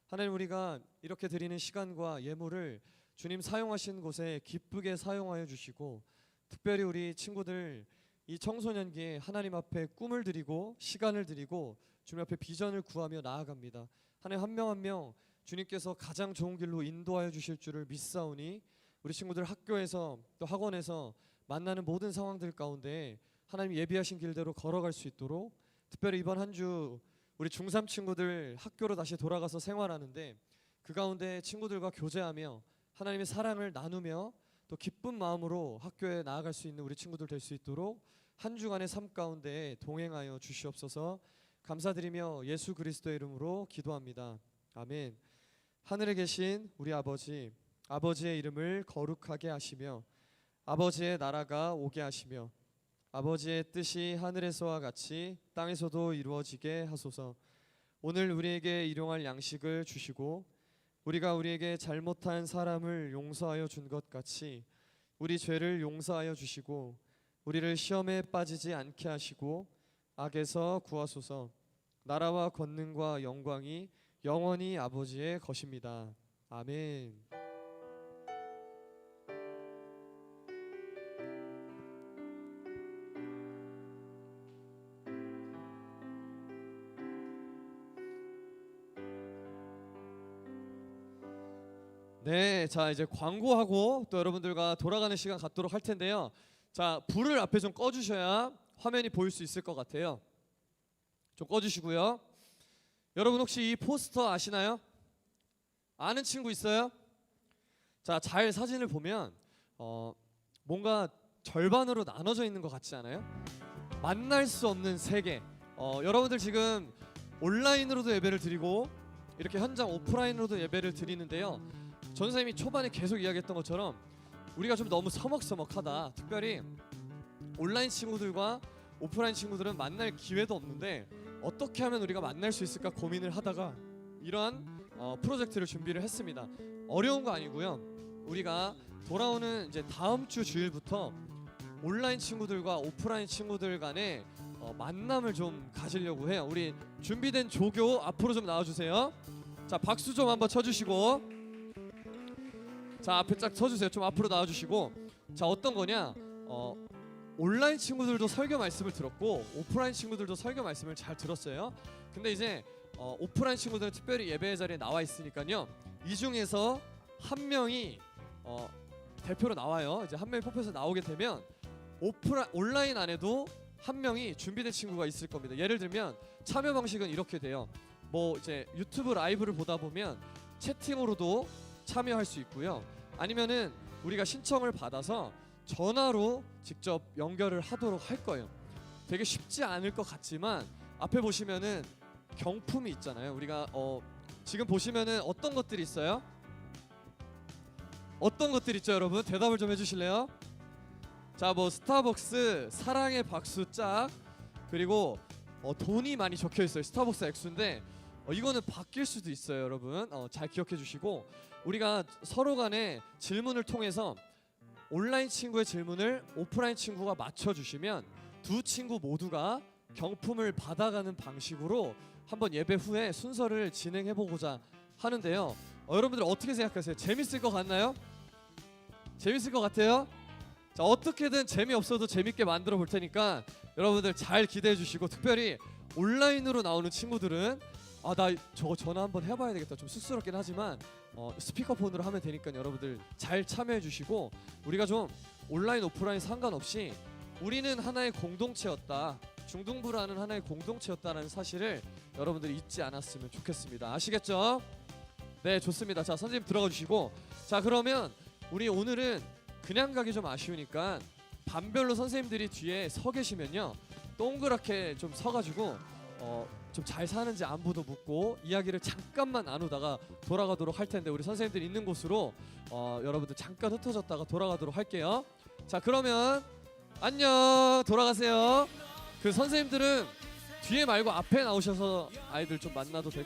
하나님, 우리가 이렇게 드리는 시간과 예물을 주님 사용하신 곳에 기쁘게 사용하여 주시고, 특별히 우리 친구들 이 청소년기에 하나님 앞에 꿈을 드리고 시간을 드리고 주님 앞에 비전을 구하며 나아갑니다. 하나님, 한 명 한 명 주님께서 가장 좋은 길로 인도하여 주실 줄을 믿사오니, 우리 친구들 학교에서 또 학원에서 만나는 모든 상황들 가운데 하나님 예비하신 길대로 걸어갈 수 있도록, 특별히 이번 한 주 우리 중3 친구들 학교로 다시 돌아가서 생활하는데 그 가운데 친구들과 교제하며 하나님의 사랑을 나누며 또 기쁜 마음으로 학교에 나아갈 수 있는 우리 친구들 될 수 있도록 한 주간의 삶 가운데 동행하여 주시옵소서. 감사드리며 예수 그리스도의 이름으로 기도합니다. 아멘. 하늘에 계신 우리 아버지, 아버지의 이름을 거룩하게 하시며 아버지의 나라가 오게 하시며 아버지의 뜻이 하늘에서와 같이 땅에서도 이루어지게 하소서. 오늘 우리에게 일용할 양식을 주시고 우리가 우리에게 잘못한 사람을 용서하여 준 것 같이 우리 죄를 용서하여 주시고 우리를 시험에 빠지지 않게 하시고 악에서 구하소서. 나라와 권능과 영광이 영원히 아버지의 것입니다. 아멘. 네, 자 이제 광고하고 또 여러분들과 돌아가는 시간 갖도록 할 텐데요. 자, 불을 앞에 좀 꺼주셔야 화면이 보일 수 있을 것 같아요. 좀 꺼주시고요. 여러분 혹시 이 포스터 아시나요? 아는 친구 있어요? 자, 잘 사진을 보면 뭔가 절반으로 나눠져 있는 것 같지 않아요? 만날 수 없는 세계. 여러분들 지금 온라인으로도 예배를 드리고 이렇게 현장 오프라인으로도 예배를 드리는데요. 전 선생님이 초반에 계속 이야기했던 것처럼 우리가 좀 너무 서먹서먹하다. 특별히 온라인 친구들과 오프라인 친구들은 만날 기회도 없는데 어떻게 하면 우리가 만날 수 있을까 고민을 하다가 이러한 프로젝트를 준비를 했습니다. 어려운 거 아니고요. 우리가 돌아오는 이제 다음 주 주일부터 온라인 친구들과 오프라인 친구들 간의 만남을 좀 가지려고 해요. 우리 준비된 조교 앞으로 좀 나와주세요. 자, 박수 좀 한번 쳐주시고, 자 앞에 쫙 서주세요. 좀 앞으로 나와주시고, 자 어떤 거냐? 온라인 친구들도 설교 말씀을 들었고 오프라인 친구들도 설교 말씀을 잘 들었어요. 근데 이제 오프라인 친구들은 특별히 예배의 자리에 나와 있으니까요. 이 중에서 한 명이 대표로 나와요. 이제 한 명이 뽑혀서 나오게 되면 온라인 안에도 한 명이 준비된 친구가 있을 겁니다. 예를 들면 참여 방식은 이렇게 돼요. 뭐 이제 유튜브 라이브를 보다 보면 채팅으로도 참여할 수 있고요. 아니면은 우리가 신청을 받아서 전화로 직접 연결을 하도록 할 거예요. 되게 쉽지 않을 것 같지만 앞에 보시면은 경품이 있잖아요. 우리가 지금 보시면은 어떤 것들이 있어요? 어떤 것들이 있죠, 여러분? 대답을 좀 해주실래요? 자, 뭐 스타벅스 사랑의 박수 짝, 그리고 돈이 많이 적혀 있어요. 스타벅스 액수인데 이거는 바뀔 수도 있어요, 여러분. 잘 기억해 주시고, 우리가 서로 간에 질문을 통해서 온라인 친구의 질문을 오프라인 친구가 맞춰주시면 두 친구 모두가 경품을 받아가는 방식으로 한번 예배 후에 순서를 진행해보고자 하는데요. 여러분들 어떻게 생각하세요? 재밌을 것 같나요? 재밌을 것 같아요? 자, 어떻게든 재미없어도 재밌게 만들어 볼 테니까 여러분들 잘 기대해 주시고, 특별히 온라인으로 나오는 친구들은 나 저거 전화 한번 해봐야 되겠다. 좀 쑥스럽긴 하지만 스피커폰으로 하면 되니까 여러분들 잘 참여해 주시고, 우리가 좀 온라인 오프라인 상관없이 우리는 하나의 공동체였다, 중등부라는 하나의 공동체였다는 사실을 여러분들이 잊지 않았으면 좋겠습니다. 아시겠죠? 네, 좋습니다. 자, 선생님 들어가 주시고, 자 그러면 우리 오늘은 그냥 가기 좀 아쉬우니까 반별로 선생님들이 뒤에 서 계시면요, 동그랗게 좀 서가지고 좀 잘 사는지 안부도 묻고 이야기를 잠깐만 나누다가 돌아가도록 할 텐데, 우리 선생님들 있는 곳으로 여러분들 잠깐 흩어졌다가 돌아가도록 할게요. 자, 그러면 안녕, 돌아가세요. 그 선생님들은 뒤에 말고 앞에 나오셔서 아이들 좀 만나도 될